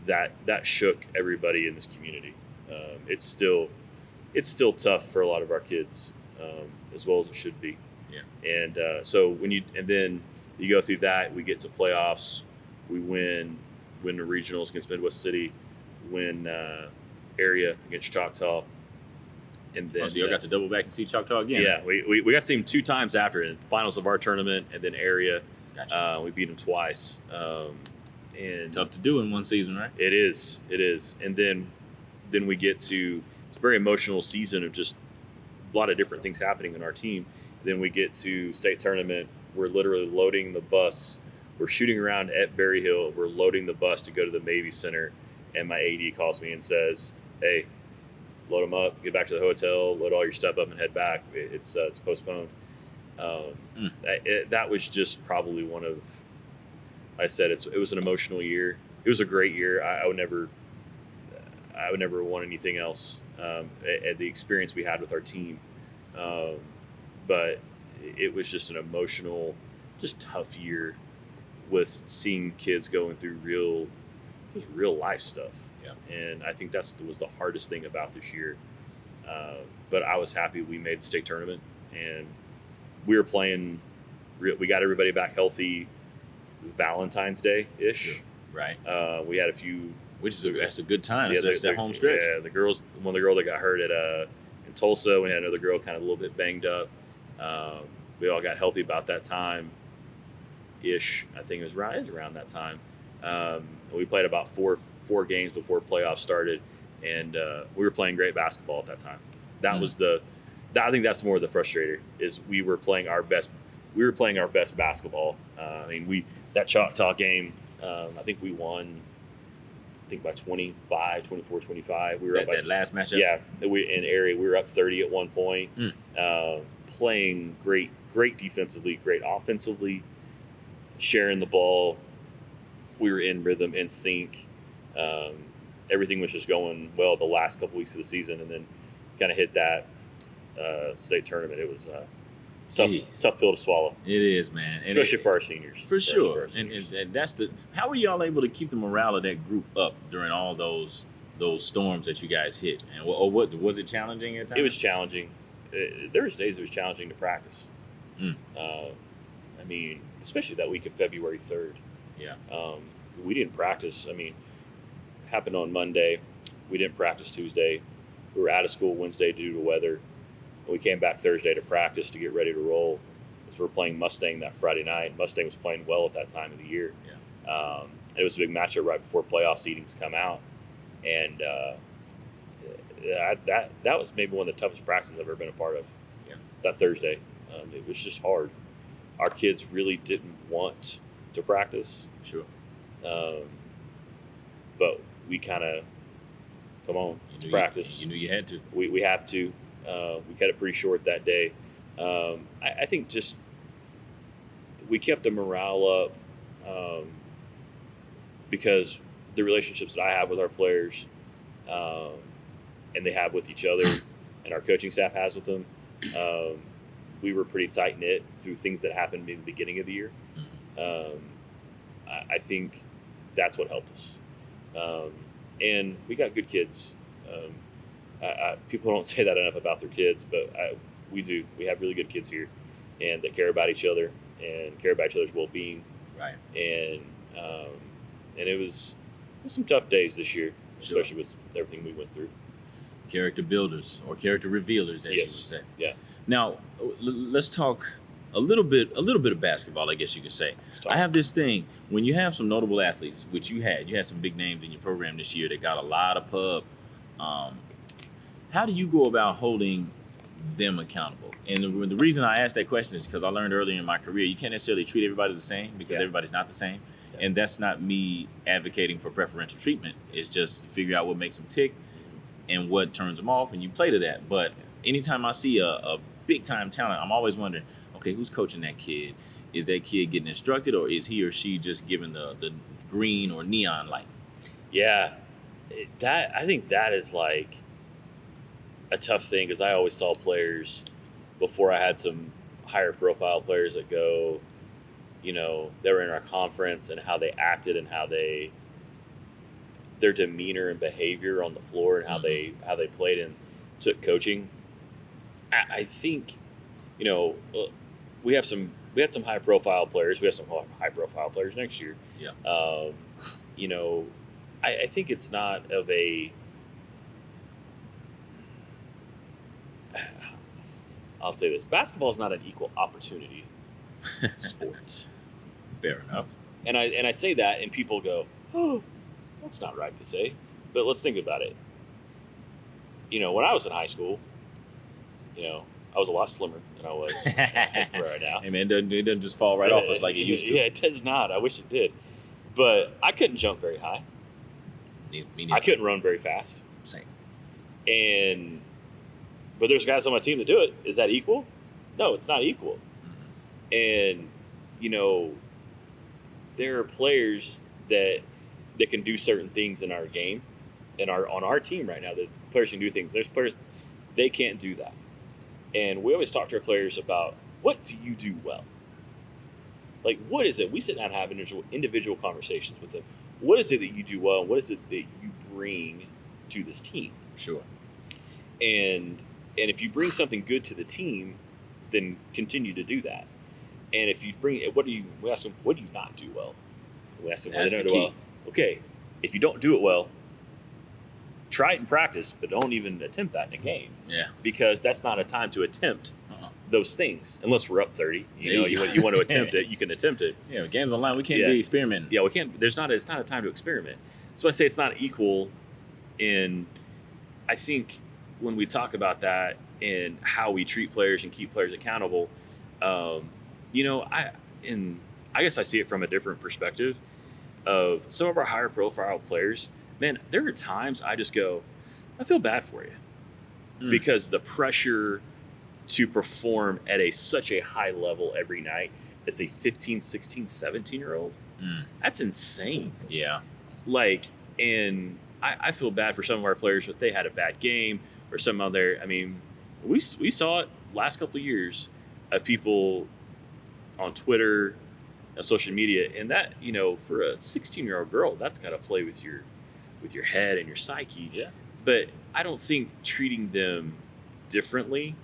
that shook everybody in this community. It's still tough for a lot of our kids, as well as it should be. Yeah. And so then you go through that, we get to playoffs, we win the regionals against Midwest City, win area against Choctaw. And then so you got to double back and see Choctaw again. Yeah, we got to see them 2 times after in the finals of our tournament, and then area. Gotcha. We beat them twice. And tough to do in one season, right? It is. And then we get to it's a very emotional season of just a lot of different things happening in our team. Then we get to state tournament. We're literally loading the bus. We're shooting around at Berry Hill. We're loading the bus to go to the Mavy Center, and my AD calls me and says, "Hey, load them up, get back to the hotel, load all your stuff up, and head back. It's postponed." That was just probably one of, I said, it was an emotional year. It was a great year. I would never want anything else at the experience we had with our team. But it was just an emotional, just tough year with seeing kids going through real life stuff. Yeah. And I think was the hardest thing about this year. But I was happy we made the state tournament, and we were playing. We got everybody back healthy Valentine's Day ish. Right. We had a few, that's a good time. Yeah, That's that home stretch. Yeah, the girl that got hurt in Tulsa. We had another girl kind of a little bit banged up. We all got healthy about that time ish. I think it was around that time. We played about four games before playoffs started, and we were playing great basketball at that time. That was I think that's more of the frustrator, is we were playing our best basketball. That Choctaw game, I think we won, by 25, 24, 25. We were up by that last matchup. Yeah, in area we were up 30 at one point. Playing great defensively, great offensively, sharing the ball. We were in rhythm, in sync. Everything was just going well the last couple weeks of the season, and then kind of hit that state tournament. It was tough pill to swallow. It is, man. And especially for our seniors. For sure. And that's how were y'all able to keep the morale of that group up during all those storms that you guys hit? And what was it challenging at times? It was challenging. There was days it was challenging to practice. Especially that week of February 3rd. Yeah. We didn't practice. It happened on Monday. We didn't practice Tuesday. We were out of school Wednesday due to weather. We came back Thursday to practice to get ready to roll. So we're playing Mustang that Friday night. Mustang was playing well at that time of the year. Yeah. It was a big matchup right before playoff seedings come out. And that was maybe one of the toughest practices I've ever been a part of. Yeah. That Thursday. It was just hard. Our kids really didn't want to practice. Sure. But we kind of come on, it's You knew practice. You knew you had to. We have to. We cut it pretty short that day. I think just we kept the morale up because the relationships that I have with our players and they have with each other and our coaching staff has with them, we were pretty tight knit through things that happened in the beginning of the year. I think that's what helped us. And we got good kids. People don't say that enough about their kids, but we do. We have really good kids here, and that care about each other and care about each other's well-being. Right. And it was some tough days this year, especially with everything we went through. Character builders or character revealers, as you would Yes. say. Yeah. Now, let's talk a little bit of basketball, I guess you could say. I have this thing, when you have some notable athletes, which you had some big names in your program this year that got a lot of pub. How do you go about holding them accountable? And the reason I asked that question is because I learned earlier in my career, you can't necessarily treat everybody the same because everybody's not the same. Yeah. And that's not me advocating for preferential treatment. It's just figure out what makes them tick and what turns them off, and you play to that. But anytime I see a big-time talent, I'm always wondering, okay, who's coaching that kid? Is that kid getting instructed, or is he or she just given the green or neon light? Yeah, I think that is like a tough thing because I always saw players before I had some higher profile players that go, they were in our conference and how they acted and how their demeanor and behavior on the floor and how they played and took coaching. I think, we had some high profile players. We have some high profile players next year. Yeah. I think it's not of a. I'll say this: basketball is not an equal opportunity sport. Fair enough. And I say that, and people go, "Oh, that's not right to say." But let's think about it. When I was in high school, I was a lot slimmer than I was right now. Hey man, it doesn't just fall right off us like it used to. Yeah, it does not. I wish it did. But I couldn't jump very high. Me neither. I couldn't run very fast. Same. But there's guys on my team that do it. Is that equal? No, it's not equal. Mm-hmm. And, there are players that can do certain things in our game and on our team right now. The players can do things. There's players, they can't do that. And we always talk to our players about, what do you do well? Like, what is it? We sit down and have individual conversations with them. What is it that you do well? And what is it that you bring to this team? Sure. And if you bring something good to the team, then continue to do that. And if you bring it, we ask them, what do you not do well? We ask them, what do they not do well? Okay, if you don't do it well, try it in practice, but don't even attempt that in a game. Yeah. Because that's not a time to attempt those things, unless we're up 30. You want to attempt it, you can attempt it. Yeah, games online, we can't be experimenting. Yeah, we can't. It's not a time to experiment. So I say it's not equal. And I think when we talk about that and how we treat players and keep players accountable, I guess I see it from a different perspective of some of our higher profile players. Man, there are times I just go, I feel bad for you because the pressure to perform at such a high level every night as a 15, 16, 17-year-old, that's insane. Yeah. And I feel bad for some of our players if they had a bad game or some other. I mean, we saw it last couple of years of people on Twitter, social media, and that, for a 16-year-old girl, that's got to play with your head and your psyche. Yeah. But I don't think treating them differently,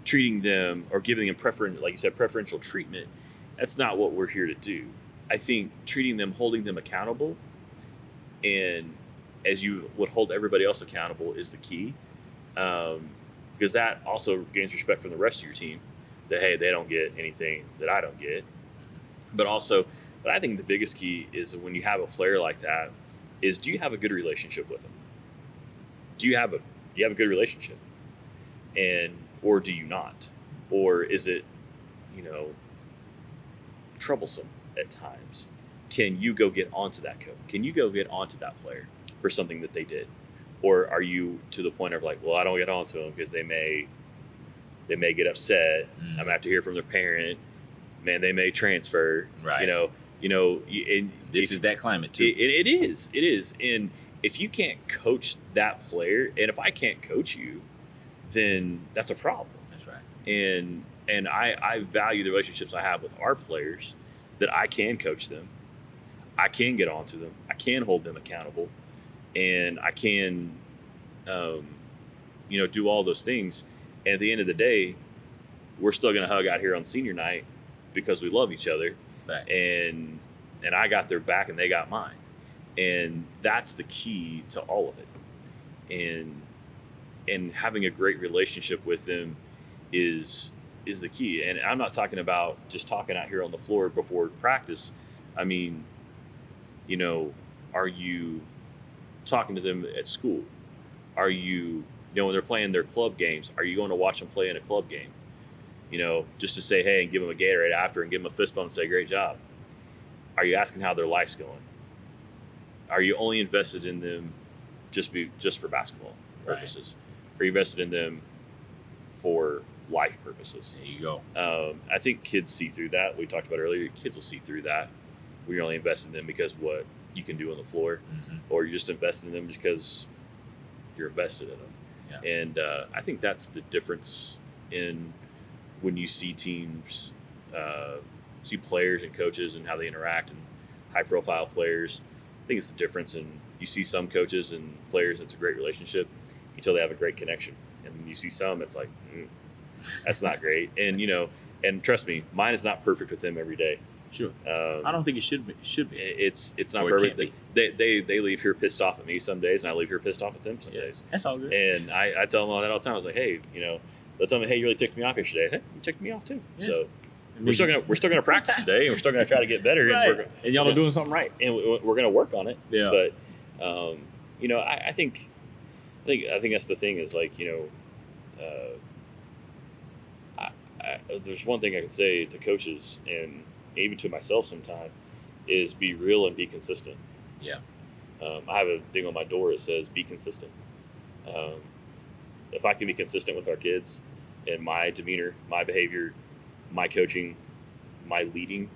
treating them or giving them preferential treatment, that's not what we're here to do. I think treating them, holding them accountable, and as you would hold everybody else accountable is the key. Because that also gains respect from the rest of your team, that, hey, they don't get anything that I don't get. But I think the biggest key is when you have a player like that is, do you have a good relationship with them? Do you have a good relationship? Or do you not? Or is it, troublesome at times? Can you go get onto that coach? Can you go get onto that player for something that they did? Or are you to the point of like, well, I don't get on to them because they may get upset. I'm gonna have to hear from their parent. Man, they may transfer. Right. And This is that climate too. It is. And if you can't coach that player, and if I can't coach you, then that's a problem. That's right. And I value the relationships I have with our players, that I can coach them, I can get onto them, I can hold them accountable, and I can, do all those things. And at the end of the day, we're still going to hug out here on senior night because we love each other. Fact. And I got their back and they got mine. And that's the key to all of it. And having a great relationship with them is the key. And I'm not talking about just talking out here on the floor before practice. I mean, are you talking to them at school? Are you, when they're playing their club games, are you going to watch them play in a club game? Just to say, hey, and give them a Gatorade after and give them a fist bump and say, great job. Are you asking how their life's going? Are you only invested in them just for basketball purposes? Right. Are you invested in them for life purposes? There you go. I think kids see through that. We talked about earlier, kids will see through that. We only invest in them because what you can do on the floor, or you're just investing in them because you're invested in them. Yeah. And I think that's the difference in when you see teams, see players and coaches and how they interact, and high-profile players. I think it's the difference. And you see some coaches and players, it's a great relationship until they have a great connection. And you see some, it's like, that's not great. And and trust me, mine is not perfect with them every day. Sure. I don't think it should be. It's not perfect. They leave here pissed off at me some days, and I leave here pissed off at them some days. That's all good. And I tell them all that all the time. I was like, hey, they'll tell me, hey, you really ticked me off yesterday. Hey, you ticked me off too. Yeah. So we're still gonna practice today, and we're still gonna try to get better. Right. And y'all are doing something right. And we're gonna work on it. Yeah. But I think that's the thing is like there's one thing I can say to coaches and even to myself sometimes is be real and be consistent. Yeah. I have a thing on my door that says be consistent. If I can be consistent with our kids and my demeanor, my behavior, my coaching, my leading,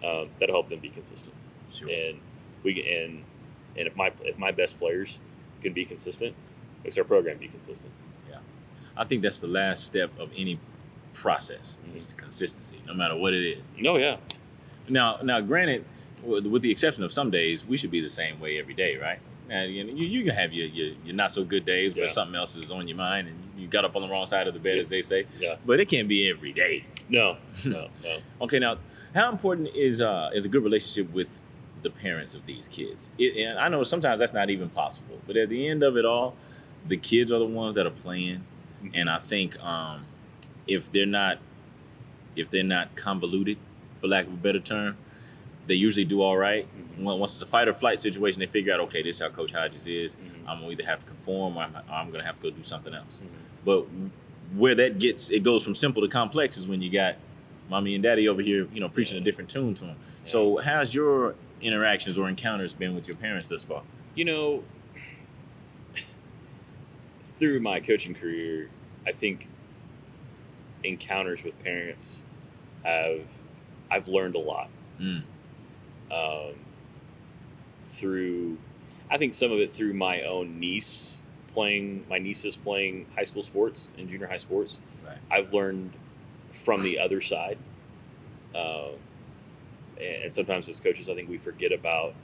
that'll help them be consistent. Sure. And if my best players can be consistent, makes our program be consistent. Yeah. I think that's the last step of any process. It's consistency, no matter what it is. Oh yeah. Now, granted, with the exception of some days, we should be the same way every day, right? Now, you can have your not so good days where something else is on your mind and you got up on the wrong side of the bed, as they say. Yeah. But it can't be every day. No. Okay, now, how important is a good relationship with the parents of these kids? And I know sometimes that's not even possible, but at the end of it all, the kids are the ones that are playing, and I think if they're not convoluted, for lack of a better term, they usually do all right. Once it's a fight or flight situation, they figure out, okay, this is how Coach Hodges is. I'm going to either have to conform or I'm going to have to go do something else. But where it goes from simple to complex is when you got mommy and daddy over here, preaching a different tune to them. Yeah. So how's your interactions or encounters been with your parents thus far? Through my coaching career, I think encounters with parents I've learned a lot. I think some of it through my own nieces playing high school sports and junior high sports. Right. I've learned from the other side. And sometimes as coaches, I think we forget about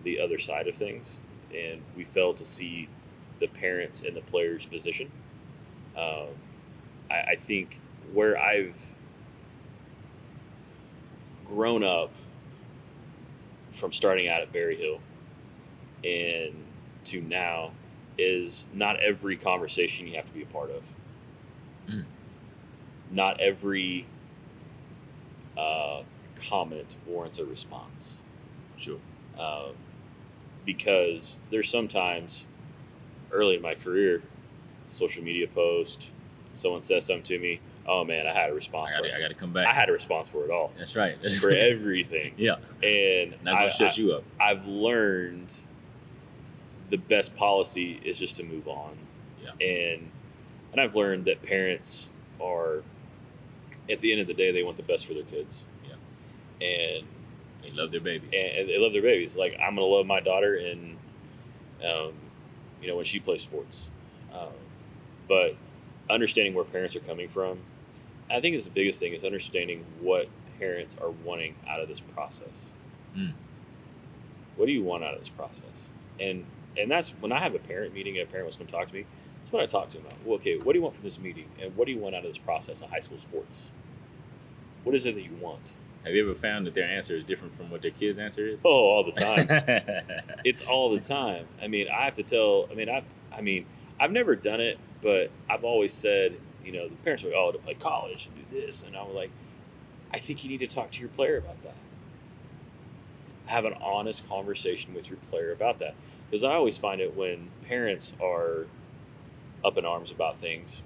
the other side of things and we fail to see the parents and the players' position. I think where I've grown up from starting out at Berry Hill and to now is not every conversation you have to be a part of. Not every comment warrants a response. Sure. Because there's sometimes early in my career, social media post, someone says something to me, oh man, I had a response for it. I got to come back. I had a response for it all. That's right. For everything. Yeah. And not going to shut you up. I've learned the best policy is just to move on. Yeah. And I've learned that parents are, at the end of the day, they want the best for their kids. Yeah. And they love their babies. And they love their babies. Like, I'm going to love my daughter and, when she plays sports. But understanding where parents are coming from, I think is the biggest thing, is understanding what parents are wanting out of this process. What do you want out of this process? And that's when I have a parent meeting and a parent wants to come talk to me, that's what I talk to them about. Well, okay, what do you want from this meeting? And what do you want out of this process of high school sports? What is it that you want? Have you ever found that their answer is different from what their kid's answer is? Oh, all the time. It's all the time. I mean, I have to tell, I've never done it, but I've always said, the parents are like, oh, to play college and do this. And I'm like, I think you need to talk to your player about that. Have an honest conversation with your player about that. Because I always find it when parents are up in arms about things,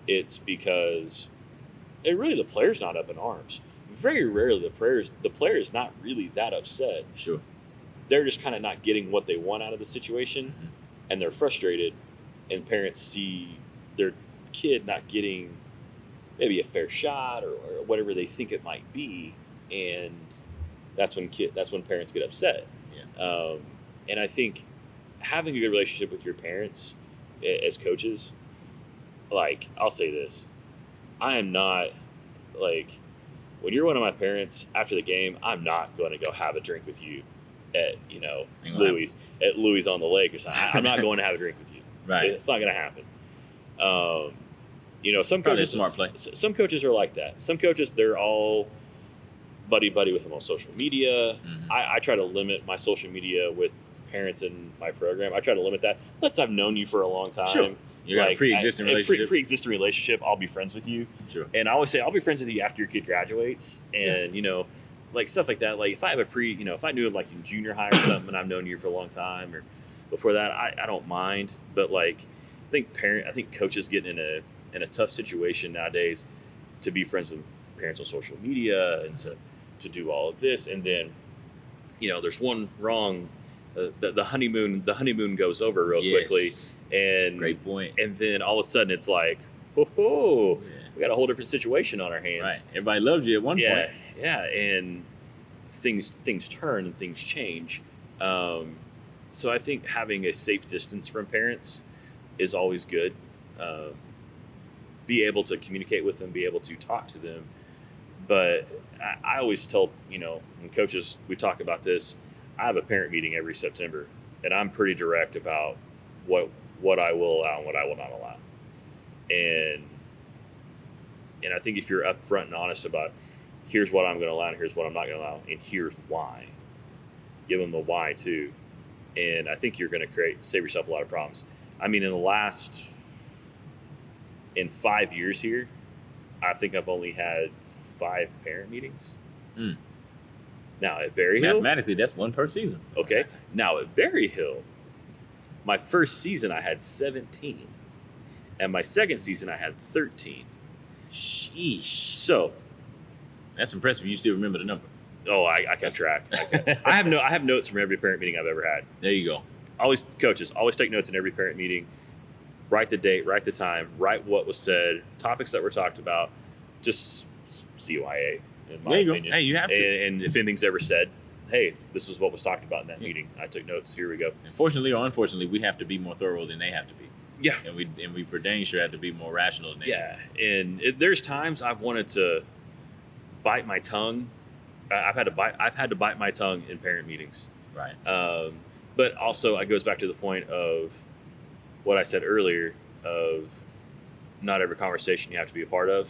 it's because the player's not up in arms. Very rarely the player is not really that upset. Sure. They're just kind of not getting what they want out of the situation, and they're frustrated, and parents see their kid not getting maybe a fair shot or whatever they think it might be, and that's when parents get upset. Yeah. And I think having a good relationship with your parents as coaches, like, I'll say this, I am not, like, when you're one of my parents after the game, I'm not going to go have a drink with you at Louis on the lake or something. I'm not going to have a drink with you. Right. It's not going to happen. Some Probably coaches, a smart play. Some coaches are like that. Some coaches, they're all buddy with them on social media. I try to limit my social media with parents in my program. I try to limit that unless I've known you for a long time. Sure. You got a pre-existing relationship. Pre-existing relationship, I'll be friends with you. Sure. And I always say I'll be friends with you after your kid graduates, and like stuff like that. Like if I have if I knew him like in junior high or something, and I've known you for a long time, or before that, I don't mind. But like, I think coaches get in a tough situation nowadays to be friends with parents on social media and to do all of this, and then there's one wrong. The honeymoon goes over real quickly, and great point. And then all of a sudden it's like, we got a whole different situation on our hands. Right. Everybody loved you at one point. Yeah, and things turn and things change. So I think having a safe distance from parents is always good. Be able to communicate with them, be able to talk to them. But I always tell, when coaches, we talk about this, I have a parent meeting every September, and I'm pretty direct about what I will allow and what I will not allow. And I think if you're upfront and honest about, here's what I'm going to allow and here's what I'm not going to allow, and here's why, give them the why too. And I think you're going to save yourself a lot of problems. I mean, in 5 years here, I think I've only had 5 parent meetings. Now at Berry Hill, mathematically, that's one per season. Okay. Now at Berry Hill, my first season I had 17, and my second season I had 13. Sheesh. So that's impressive. You still remember the number. Oh, I can track. I have notes from every parent meeting I've ever had. There you go. Always take notes in every parent meeting. Write the date, write the time, write what was said, topics that were talked about. Just CYA. In my opinion. Hey, you have to. And if anything's ever said, hey, this is what was talked about in that meeting. I took notes. Here we go. And fortunately or unfortunately, we have to be more thorough than they have to be. Yeah. And we for dang sure have to be more rational than they have. And there's times I've wanted to bite my tongue. I've had to bite my tongue in parent meetings. Right. But also it goes back to the point of what I said earlier of not every conversation you have to be a part of.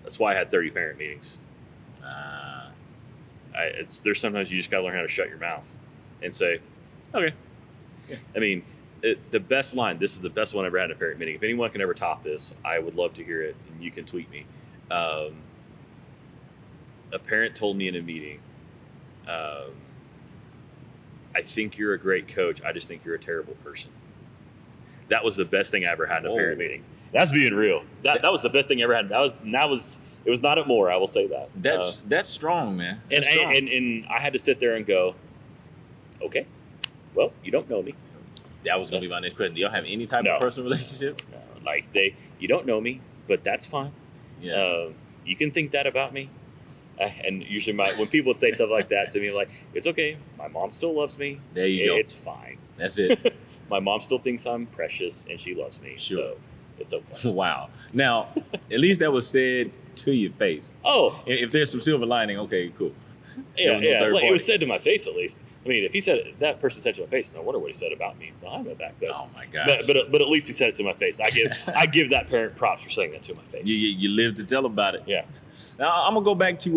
That's why I had 30 parent meetings. There's sometimes you just got to learn how to shut your mouth and say, okay. Yeah. I mean, the best line, this is the best one I ever had in a parent meeting. If anyone can ever top this, I would love to hear it, and you can tweet me. A parent told me in a meeting, I think you're a great coach. I just think you're a terrible person. That was the best thing I ever had in a parent meeting. That's being real. That was the best thing I ever had. It was not at more. I will say that. That's strong, man. And I had to sit there and go, okay. well, you don't know me. That was gonna be my next question. Do y'all have any type No. of personal relationship? Like you don't know me, but that's fine. Yeah. You can think that about me. And usually when people would say stuff like that to me, I'm like, it's okay. My mom still loves me. There you go. It's fine. That's it. My mom still thinks I'm precious and she loves me. Sure. So it's okay. Wow. Now, at least that was said to your face. Oh, If there's some silver lining, okay, cool. yeah, was no third Like, it party. was said to my face at least. I mean, if he said that person said it to my face, no wonder what he said about me behind my back. But, Oh my gosh. but at least he said it to my face. I give that parent props for saying that to my face. You live to tell about it. Yeah. Now I'm gonna go back to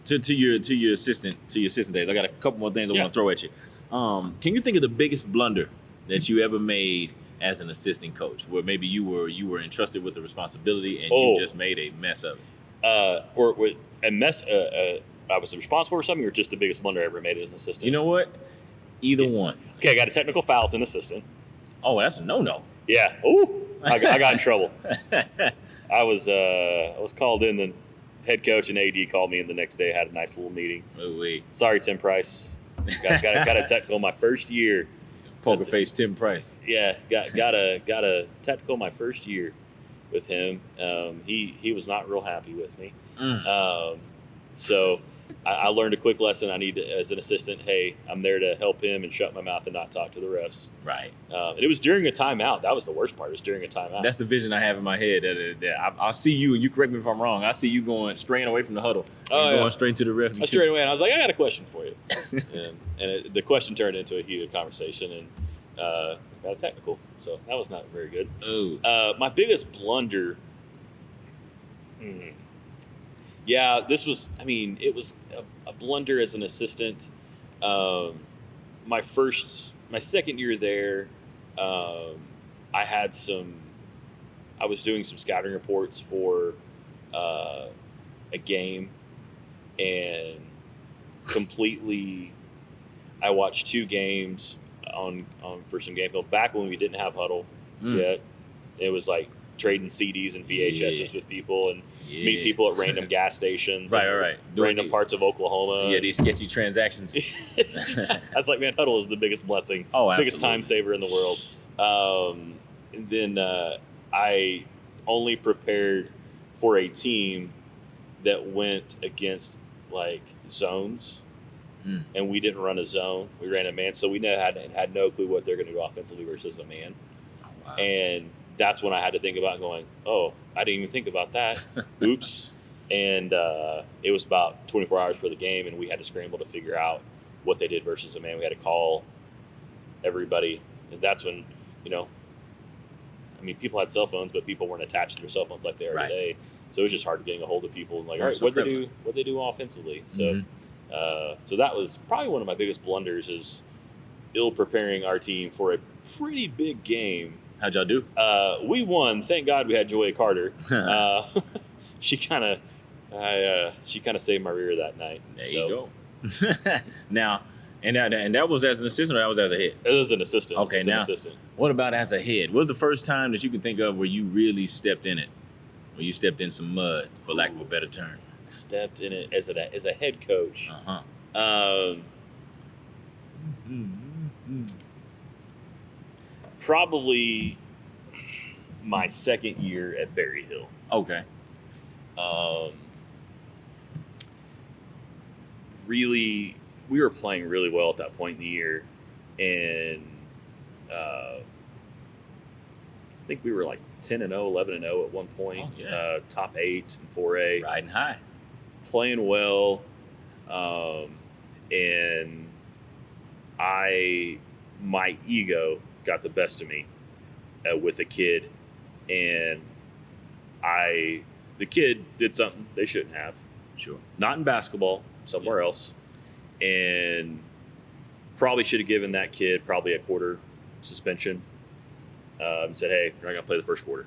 your assistant days. I got a couple more things I Yeah. want to throw at you. Can you think of the biggest blunder that you ever made as an assistant coach, where maybe you were entrusted with the responsibility and you just made a mess of it? Or with a mess. I was responsible for something, or just the biggest blunder I ever made as an assistant. You know what? Either one. Okay, I got a technical foul as an assistant. Oh, that's a no. Yeah. Ooh, I got in trouble. I was called in. The head coach and AD called me in the next day. Had a nice little meeting. Oh wait. Sorry, Tim Price. Got a technical my first year. Poker face Tim Price. Yeah, got a technical my first year with him. He was not real happy with me. So I learned a quick lesson. I need to, as an assistant, hey, I'm there to help him and shut my mouth and not talk to the refs. Right. And it was during a timeout. That was the worst part. It was during a timeout. That's the vision I have in my head. I'll see you, and you correct me if I'm wrong. I see you going straying away from the huddle. Going straight to the ref. I straight away, and I was like, I got a question for you. The question turned into a heated conversation, and got a technical. So that was not very good. Oh. My biggest blunder. Yeah, this was. I mean, it was a blunder as an assistant. My second year there, I was doing some scouting reports for a game, and completely, I watched 2 games on for some game film back when we didn't have huddle yet. It was like trading CDs and VHSs with people and meet people at random gas stations, right. random parts of Oklahoma. Yeah, these sketchy transactions. I was like, man, huddle is the biggest blessing, biggest time saver in the world. And then I only prepared for a team that went against like zones, and we didn't run a zone. We ran a man, so we had no clue what they're going to do offensively versus a man. Oh, wow. And that's when I had to think about going, oh, I didn't even think about that. Oops. And it was about 24 hours for the game, and we had to scramble to figure out what they did versus a man. We had to call everybody. And that's when, people had cell phones, but people weren't attached to their cell phones like they are today. So it was just hard getting a hold of people and like, all right, what they do offensively. So, so that was probably one of my biggest blunders, is ill preparing our team for a pretty big game. How'd y'all do? We won. Thank God we had Joya Carter. She kind of saved my rear that night. There you go. Now, and that was as an assistant, or that was as a head? It was an assistant. Okay, now, what about as a head? What was the first time that you can think of where you really stepped in it? Where you stepped in some mud, for lack of a better term? Stepped in it as a head coach. Probably my second year at Berry Hill. Okay. Really, we were playing really well at that point in the year, and I think we were like 10-0, 11-0 at one point. Oh, yeah. Top 8 and 4A. Riding high. Playing well, and my ego got the best of me with a kid, and the kid did something they shouldn't have. Sure. Not in basketball, somewhere else, and probably should have given that kid probably a quarter suspension. Said, hey, you're not gonna play the first quarter.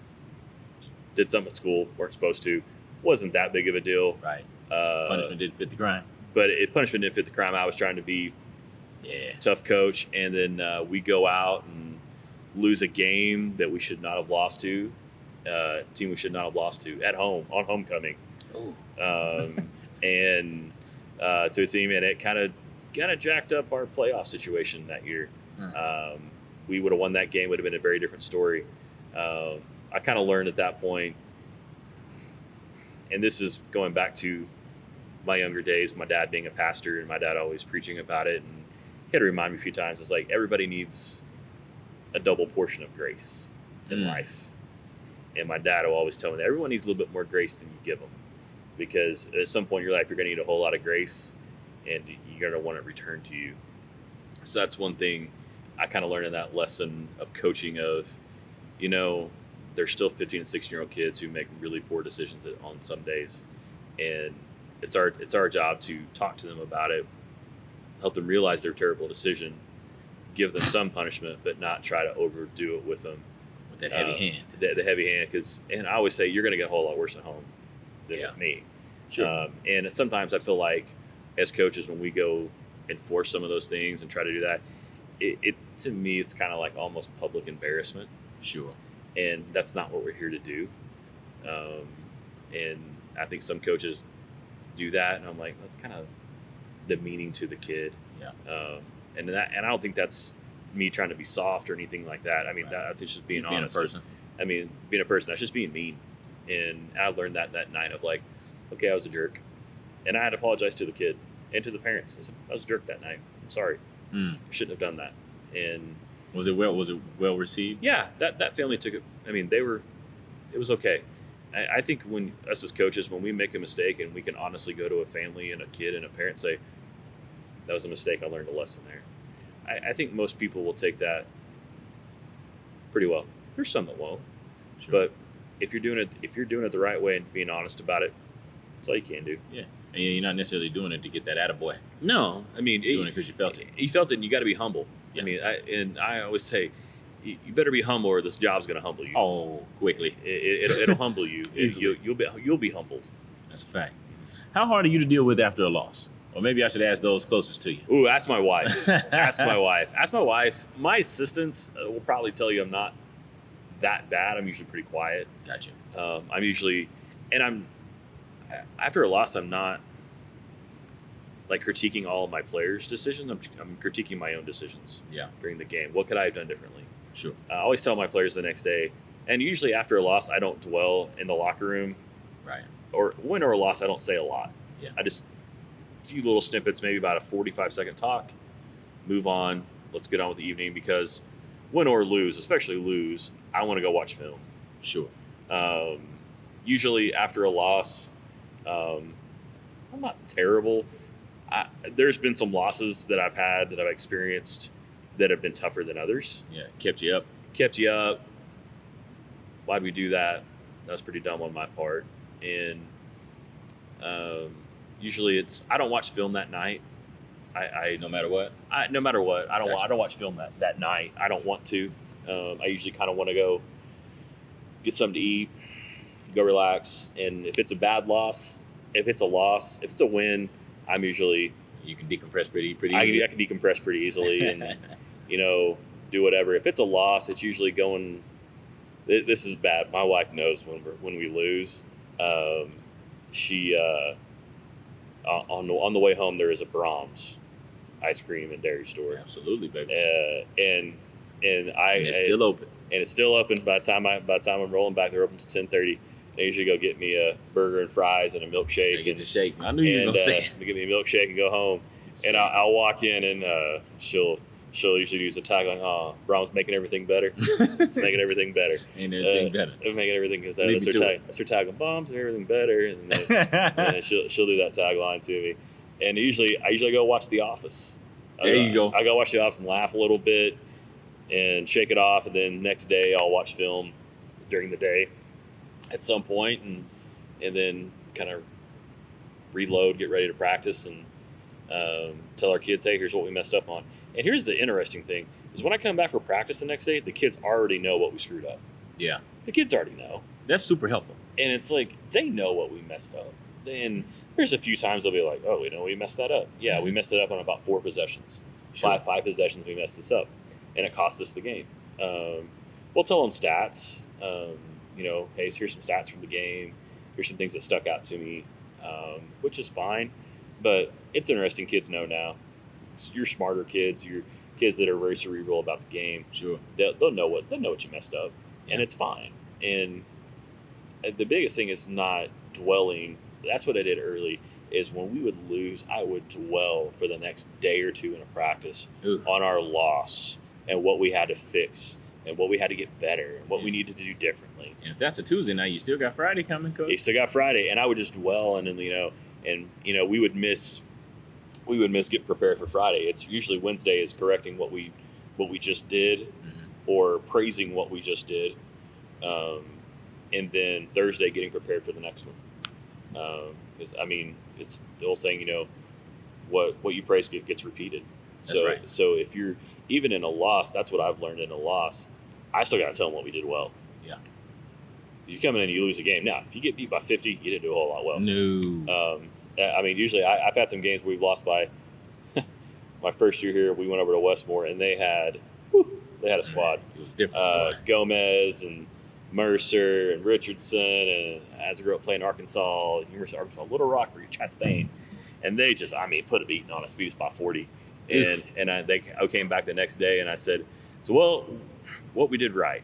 Did something at school, weren't supposed to. Wasn't that big of a deal. Right. Punishment didn't fit the crime. But punishment didn't fit the crime. I was trying to be tough coach, and then we go out and lose a game that we should not have lost to, team we should not have lost to at home on homecoming, and to a team, and it kind of jacked up our playoff situation that year. We would have won that game, would have been a very different story. I kind of learned at that point, and this is going back to my younger days, my dad being a pastor and my dad always preaching about it. And he had to remind me a few times, it's like everybody needs a double portion of grace in life. And my dad will always tell me that everyone needs a little bit more grace than you give them. Because at some point in your life, you're going to need a whole lot of grace and you're going to want it returned to you. So that's one thing I kind of learned in that lesson of coaching of, there's still 15 and 16-year-old kids who make really poor decisions on some days. And it's our job to talk to them about it, help them realize their terrible decision, give them some punishment, but not try to overdo it with them. With that heavy hand. The heavy hand, and I always say you're going to get a whole lot worse at home than with me. Sure. And sometimes I feel like as coaches, when we go enforce some of those things and try to do that, it to me, it's kind of like almost public embarrassment. Sure. And that's not what we're here to do. And I think some coaches do that, and I'm like, that's kind of demeaning to the kid. Yeah. And I don't think that's me trying to be soft or anything like that. I mean, Right. I think it's just being Being honest. a person. I mean, being a person, that's just being mean. And I learned that night of like, okay, I was a jerk. And I had to apologize to the kid and to the parents. I said, I was a jerk that night. I'm sorry. I shouldn't have done that. And was it well received? yeah, that family took it. I mean, it was okay. I think when us as coaches, when we make a mistake and we can honestly go to a family and a kid and a parent and say, that was a mistake, I learned a lesson there. I think most people will take that pretty well. There's some that won't. Sure. But if you're doing it the right way and being honest about it, that's all you can do. Yeah. And you're not necessarily doing it to get that attaboy. No, I mean, You're doing it because you felt it. You felt it, and you got to be humble. Yeah. I mean, I always say, you better be humble, or this job's going to humble you. Oh, quickly. It'll humble you. Easily. You'll be humbled. That's a fact. How hard are you to deal with after a loss? Or maybe I should ask those closest to you. Ooh, ask my wife. Ask my wife. Ask my wife. My assistants will probably tell you I'm not that bad. I'm usually pretty quiet. Gotcha. I'm usually, and after a loss, I'm not like critiquing all of my players' decisions. I'm critiquing my own decisions. Yeah. During the game, what could I have done differently? Sure. I always tell my players the next day, and usually after a loss, I don't dwell in the locker room. Right. Or win or a loss, I don't say a lot. Yeah. I just a few little snippets, maybe about a 45-second talk, move on. Let's get on with the evening, because win or lose, especially lose, I want to go watch film. Sure. Usually after a loss, I'm not terrible. There's been some losses that I've had that I've experienced that have been tougher than others. Yeah. Kept you up. Kept you up. Why'd we do that? That was pretty dumb on my part. And usually I don't watch film that night. No matter what. No matter what, I don't Gotcha. I don't watch film that night. I don't want to. I usually kind of want to go get something to eat, go relax. And if it's a bad loss, if it's a win, I'm usually You can decompress pretty easily. I can decompress pretty easily and do whatever. If it's a loss, it's usually going. This is bad. My wife knows when we lose. She on the way home there is a Brahms ice cream and dairy store. Absolutely, baby. And It's still open. And it's still open by the time I'm rolling back. They're open until 10:30. I usually go get me a burger and fries and a milkshake. I get to shake. I knew you were going to say it. Get me a milkshake and go home. And I'll walk in and she'll usually use the tagline, "Oh, Brahms making everything better." It's making everything better. Ain't anything better. Making everything, because Leave me to it. that's her tagline. Bombs and everything better. And then she'll do that tagline to me. And I usually go watch The Office. There you go. I go watch The Office and laugh a little bit and shake it off. And then next day I'll watch film during the day at some point, and then kind of reload, get ready to practice, and tell our kids, hey, here's what we messed up on. And here's the interesting thing, is when I come back for practice the next day, the kids already know what we screwed up. Yeah. The kids already know. That's super helpful. And it's like, they know what we messed up. And there's a few times they'll be like, oh, we messed that up. Yeah, we messed it up on about 4 possessions. Sure. Five possessions, we messed this up. And it cost us the game. We'll tell them stats. Hey, here's some stats from the game. Here's some things that stuck out to me, which is fine. But it's interesting. Kids know now. You're smarter kids. You're kids that are very cerebral about the game, Sure. they'll know what you messed up, Yeah. and it's fine. And the biggest thing is not dwelling. That's what I did early. Is when we would lose, I would dwell for the next day or two in a practice Ooh. on our loss and what we had to fix and what we had to get better and what we Yeah. needed to do differently. And if that's a Tuesday night, you still got Friday coming, Coach. You still got Friday, and I would just dwell, and then we would miss getting prepared for Friday. It's usually Wednesday is correcting what we just did, Mhm. or praising what we just did, and then Thursday getting prepared for the next one. It's the old saying, what you praise gets repeated. That's right. So if you're even in a loss, that's what I've learned in a loss. I still got to tell them what we did well. Yeah. You come in and you lose a game. Now, if you get beat by 50, you didn't do a whole lot well. No. Usually I've had some games where we've lost by. My first year here, we went over to Westmore, and they had a squad. It was different. Gomez and Mercer and Richardson, and as I grew up playing Arkansas, University of Arkansas, Little Rock, Chastain, and they just, put a beating on us. We was by 40, Oof. and I came back the next day, and I said, so what we did right,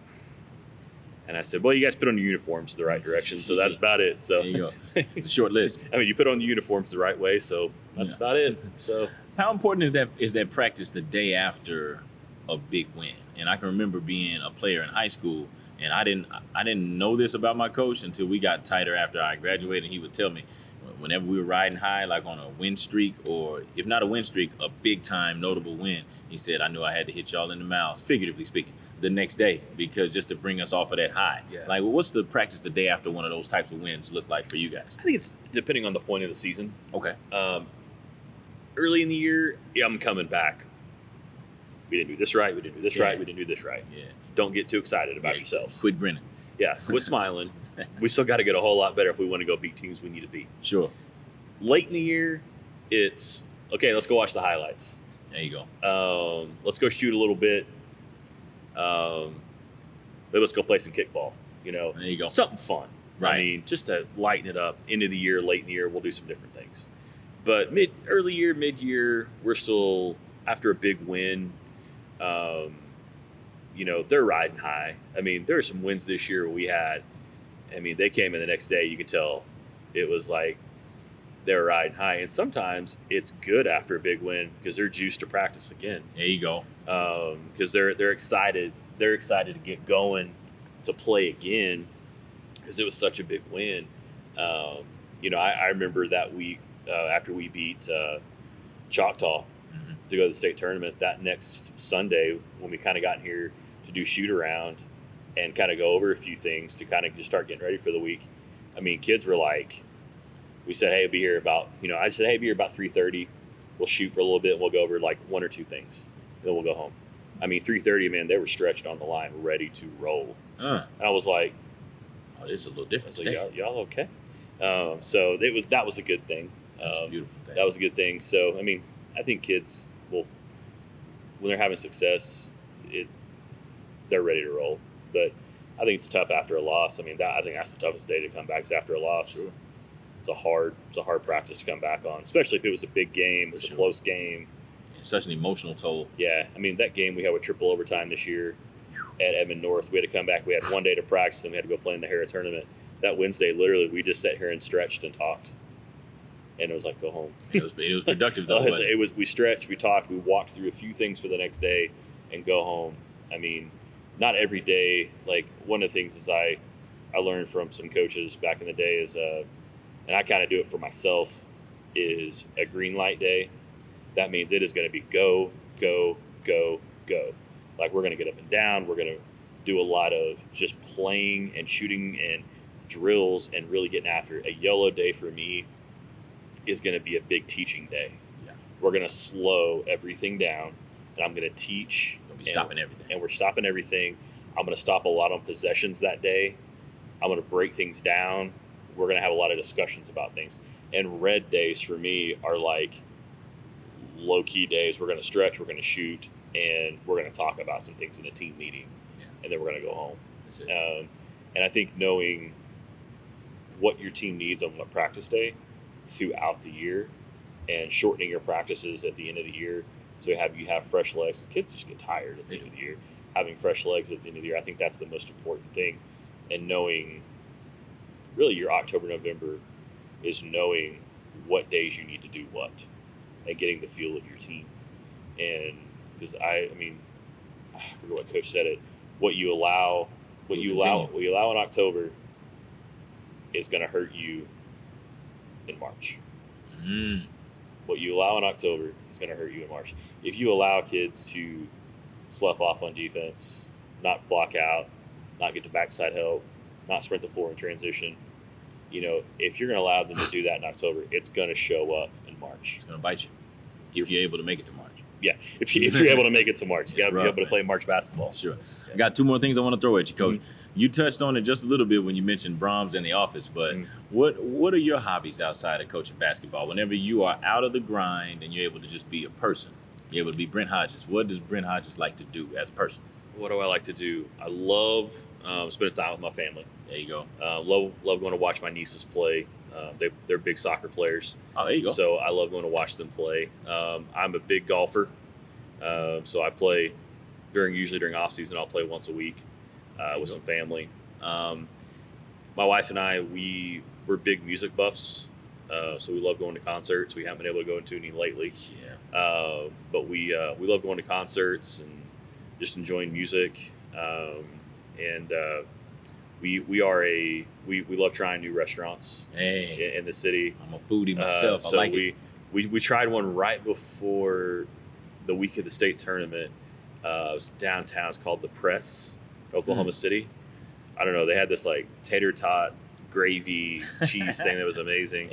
and I said, well, you guys put on your uniforms the right direction, so that's about it. So There you go. It's a short list. you put on the uniforms the right way, so that's about it. So How important is that practice the day after a big win? And I can remember being a player in high school, and I didn't know this about my coach until we got tighter after I graduated. And he would tell me whenever we were riding high, like on a win streak, or if not a win streak, a big time notable win, he said, I knew I had to hit y'all in the mouths, figuratively speaking, the next day, because just to bring us off of that high. Yeah. Like, what's the practice the day after one of those types of wins look like for you guys? I think it's depending on the point of the season. Okay. Early in the year, I'm coming back. We didn't do this right. We didn't do this right. We didn't do this right. Yeah. Don't get too excited about yourselves. Quit grinning. Yeah, quit smiling. We still got to get a whole lot better if we want to go beat teams we need to beat. Sure. Late in the year, it's okay. Let's go watch the highlights. There you go. Let's go shoot a little bit. Let's go play some kickball. There you go. Something fun. Right. Just to lighten it up. End of the year, late in the year, we'll do some different things. But early year, mid year, we're still after a big win. They're riding high. There are some wins this year we had. They came in the next day. You could tell it was like they were riding high. And sometimes it's good after a big win because they're juiced to practice again. There you go. Because they're excited. They're excited to get going to play again because it was such a big win. I remember that week after we beat Choctaw to go to the state tournament, that next Sunday when we kind of got in here to do shoot around and kind of go over a few things to kind of just start getting ready for the week. Kids were like, we said, hey, be here about, I said, hey, be here about 3:30. We'll shoot for a little bit and we'll go over like one or two things. Then we'll go home. 3:30, man, they were stretched on the line, ready to roll. And I was like, oh, this is a little different. I was like, y'all okay? So that was a good thing. That's a beautiful thing. That was a good thing. So, I think kids will, when they're having success, they're ready to roll. But I think it's tough after a loss. I think that's the toughest day to come back is after a loss. Sure. It's a hard practice to come back on, especially if it was a big game, it was a close game. It's such an emotional toll. Yeah, that game we had with triple overtime this year at Edmond North, we had to come back. We had one day to practice, and we had to go play in the Harrah tournament. That Wednesday, literally, we just sat here and stretched and talked. And it was like, go home. It was productive though. We stretched, we talked, we walked through a few things for the next day and go home. Not every day. Like one of the things is I learned from some coaches back in the day is, and I kind of do it for myself, is a green light day. That means it is going to be go, go, go, go. Like we're going to get up and down. We're going to do a lot of just playing and shooting and drills and really getting after it. A yellow day for me is going to be a big teaching day. Yeah. We're going to slow everything down, and I'm going to teach. We'll be stopping everything. And we're stopping everything. I'm going to stop a lot on possessions that day. I'm going to break things down. We're going to have a lot of discussions about things. And red days for me are like low-key days. We're going to stretch, we're going to shoot, and we're going to talk about some things in a team meeting. Yeah. And then we're going to go home. That's it. And I think knowing what your team needs on what practice day throughout the year and shortening your practices at the end of the year So you have fresh legs. Kids just get tired at the end of the year. Having fresh legs at the end of the year, I think that's the most important thing. And knowing, really, your October, November is knowing what days you need to do what, and getting the feel of your team. And because I forget what coach said it. What you allow in October is going to hurt you in March. What you allow in October is going to hurt you in March. If you allow kids to slough off on defense, not block out, not get to backside help, not sprint the floor in transition, if you're going to allow them to do that in October, it's going to show up in March. It's going to bite you if you're able to make it to March. Yeah, if you're able to make it to March, you got to be able to play March basketball. Sure. Yeah. I got two more things I want to throw at you, Coach. You touched on it just a little bit when you mentioned Brahms and the office, but what are your hobbies outside of coaching basketball? Whenever you are out of the grind and you're able to just be a person, you're able to be Brent Hodges. What does Brent Hodges like to do as a person? What do I like to do? I love spending time with my family. There you go. Love going to watch my nieces play. They're big soccer players. Oh, there you go. So I love going to watch them play. I'm a big golfer. So I play usually during off season. I'll play once a week with some family. My wife and I, we're big music buffs. So we love going to concerts. We haven't been able to go into any lately. Yeah. But we love going to concerts and just enjoying music. We love trying new restaurants in the city. I'm a foodie myself. So I like it. We tried one right before the week of the state tournament. It was downtown. It's called The Press, Oklahoma City. I don't know. They had this like tater tot gravy cheese thing that was amazing.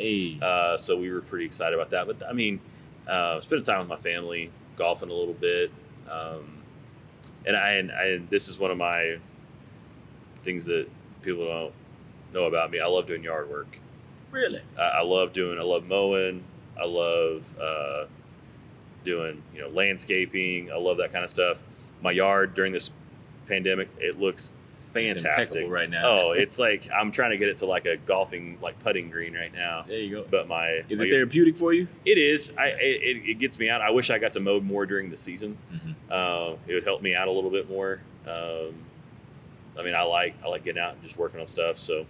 So we were pretty excited about that. But I mean, spending time with my family, golfing a little bit, and this is one of my things that people don't know about me. I love doing yard work. Really? I love mowing. I love doing landscaping. I love that kind of stuff. My yard during this pandemic, it looks fantastic. It's impeccable right now. Oh, it's like I'm trying to get it to like a golfing putting green right now. There you go. But is it therapeutic for you? It is. It gets me out. I wish I got to mow more during the season. It would help me out a little bit more. I like getting out and just working on stuff. So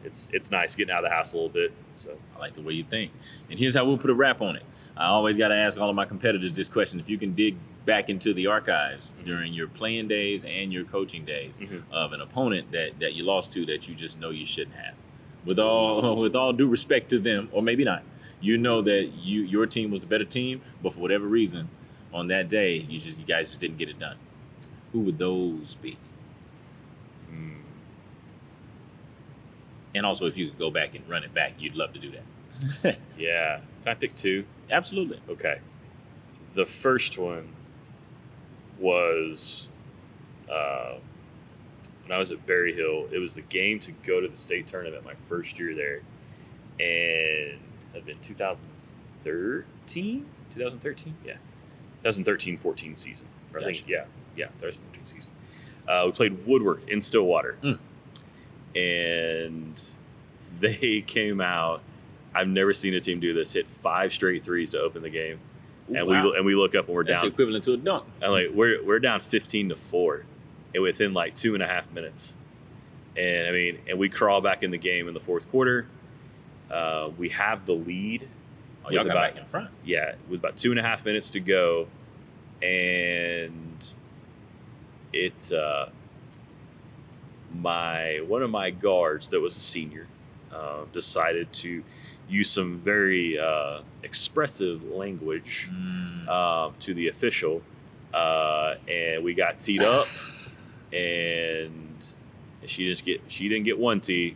it's nice getting out of the house a little bit. So I like the way you think. And here's how we'll put a wrap on it. I always got to ask all of my competitors this question. If you can dig back into the archives during your playing days and your coaching days of an opponent that you lost to that you just know you shouldn't have, with all due respect to them, or maybe not, that your team was the better team, but for whatever reason, on that day, you guys just didn't get it done. Who would those be? And also, if you could go back and run it back, you'd love to do that. Yeah. Can I pick two? Absolutely. Okay. The first one was when I was at Berry Hill. It was the game to go to the state tournament my first year there. And it had been 2013? 2013? Yeah. 2013-14 season. Gotcha. I think, yeah, 2013 season. We played Woodward in Stillwater. And they came out. I've never seen a team do this. Hit 5 straight threes to open the game, and we look up and we're That's down. the equivalent to a dunk. And we're down 15-4, and within 2.5 minutes. And we crawl back in the game in the fourth quarter. We have the lead. Oh, y'all got back in front. Yeah, with about 2.5 minutes to go, and it's one of my guards that was a senior decided to use some very expressive language to the official, and we got teed up, and she didn't get one tee.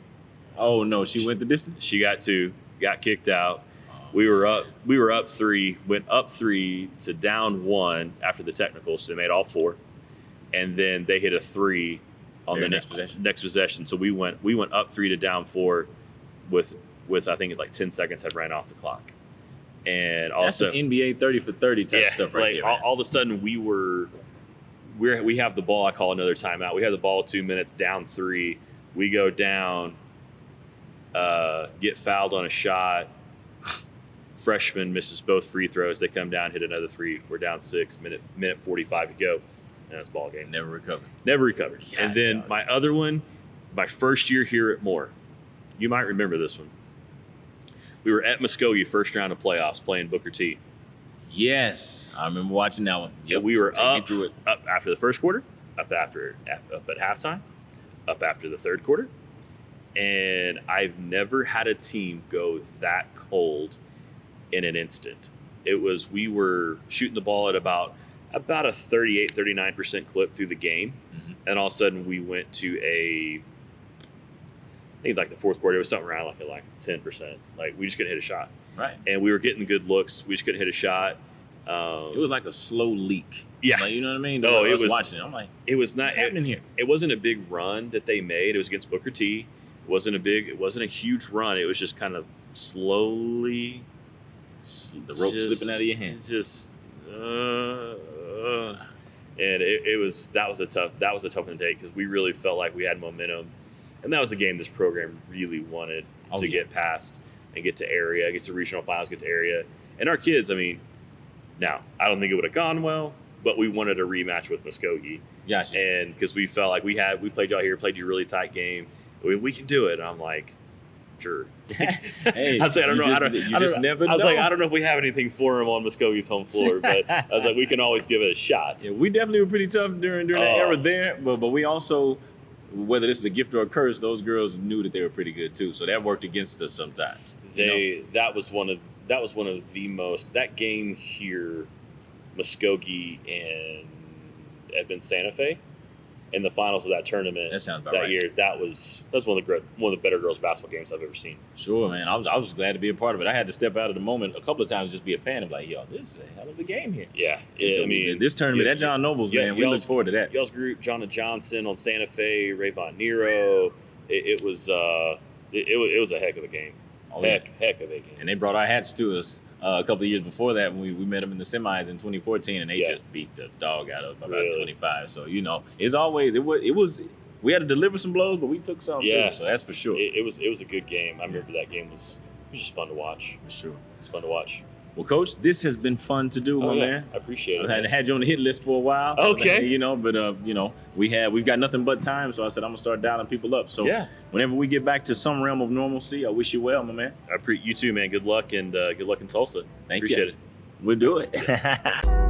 Oh no, she went the distance. She got 2, got kicked out. We were up 3, went up 3 to down 1 after the technical, so they made all 4, and then they hit a 3 on the next possession. So we went up 3 to down 4 with I think 10 seconds had ran off the clock. And also that's an NBA 30 for 30 type stuff right there. All of a sudden we have the ball. I call another timeout. We have the ball 2 minutes, down 3. We go down, get fouled on a shot, Freshman misses both free throws. They come down, hit another three. We're down 6, minute 45 to go. And that's ball game. Never recovered. Never recovered. God, and then dog. my other one, my first year here at Moore. You might remember this one. We were at Muskogee first round of playoffs playing Booker T. Yes, I remember watching that one. Yeah, we were Take me up through it. after the first quarter, up at halftime, up after the third quarter. And I've never had a team go that cold in an instant. We were shooting the ball at about a 38-39% clip through the game. Mhm. And all of a sudden we went to I think like the fourth quarter, it was something around like 10%. Like we just couldn't hit a shot. Right. And we were getting good looks. We just couldn't hit a shot. It was like a slow leak. Yeah. Like, you know what I mean? No, I it was watching it. I'm like, it was not what's happening here? It wasn't a big run that they made. It was against Booker T. It wasn't a huge run. It was just kind of slowly The rope slipping out of your hands. Just and that was a tough one to take because we really felt like we had momentum, and that was a game this program really wanted to get past and get to area, get to regional finals, get to area. And our kids, I mean, now I don't think it would have gone well, but we wanted a rematch with Muskogee. Gotcha. And because we felt like we played y'all here, played you a really tight game, we can do it. And I'm like, sure. Hey, I was like, you just never know. I was like, I don't know if we have anything for him on Muskogee's home floor, but I was like, we can always give it a shot. Yeah, we definitely were pretty tough during that era there, but we also, whether this is a gift or a curse, those girls knew that they were pretty good too. So that worked against us sometimes. That was one of the most, that game here, Muskogee and Edmond Santa Fe, in the finals of that tournament. That sounds about that right. year. That was one of the better girls basketball games I've ever seen. Sure, man. I was glad to be a part of it. I had to step out of the moment a couple of times, just be a fan of like, yo, this is a hell of a game here. Yeah, So, I mean, this tournament, that John Nobles, man, we look forward to that. Y'all's group, Jonna Johnson on Santa Fe, Ray Von Nero. It was a heck of a game. Heck of a game. And they brought our hats to us a couple of years before that when we met them in the semis in 2014, and they just beat the dog out of them about 25. So it's always it was we had to deliver some blows, but we took some too. So that's for sure. It was a good game. I remember that game was just fun to watch. For sure, it's fun to watch. Well, Coach, this has been fun to do, my man. I appreciate it. I had you on the hit list for a while. Okay. But we've got nothing but time, so I said I'm gonna start dialing people up. So whenever we get back to some realm of normalcy, I wish you well, my man. You too, man. Good luck and good luck in Tulsa. Thank you. Appreciate it. We'll do it.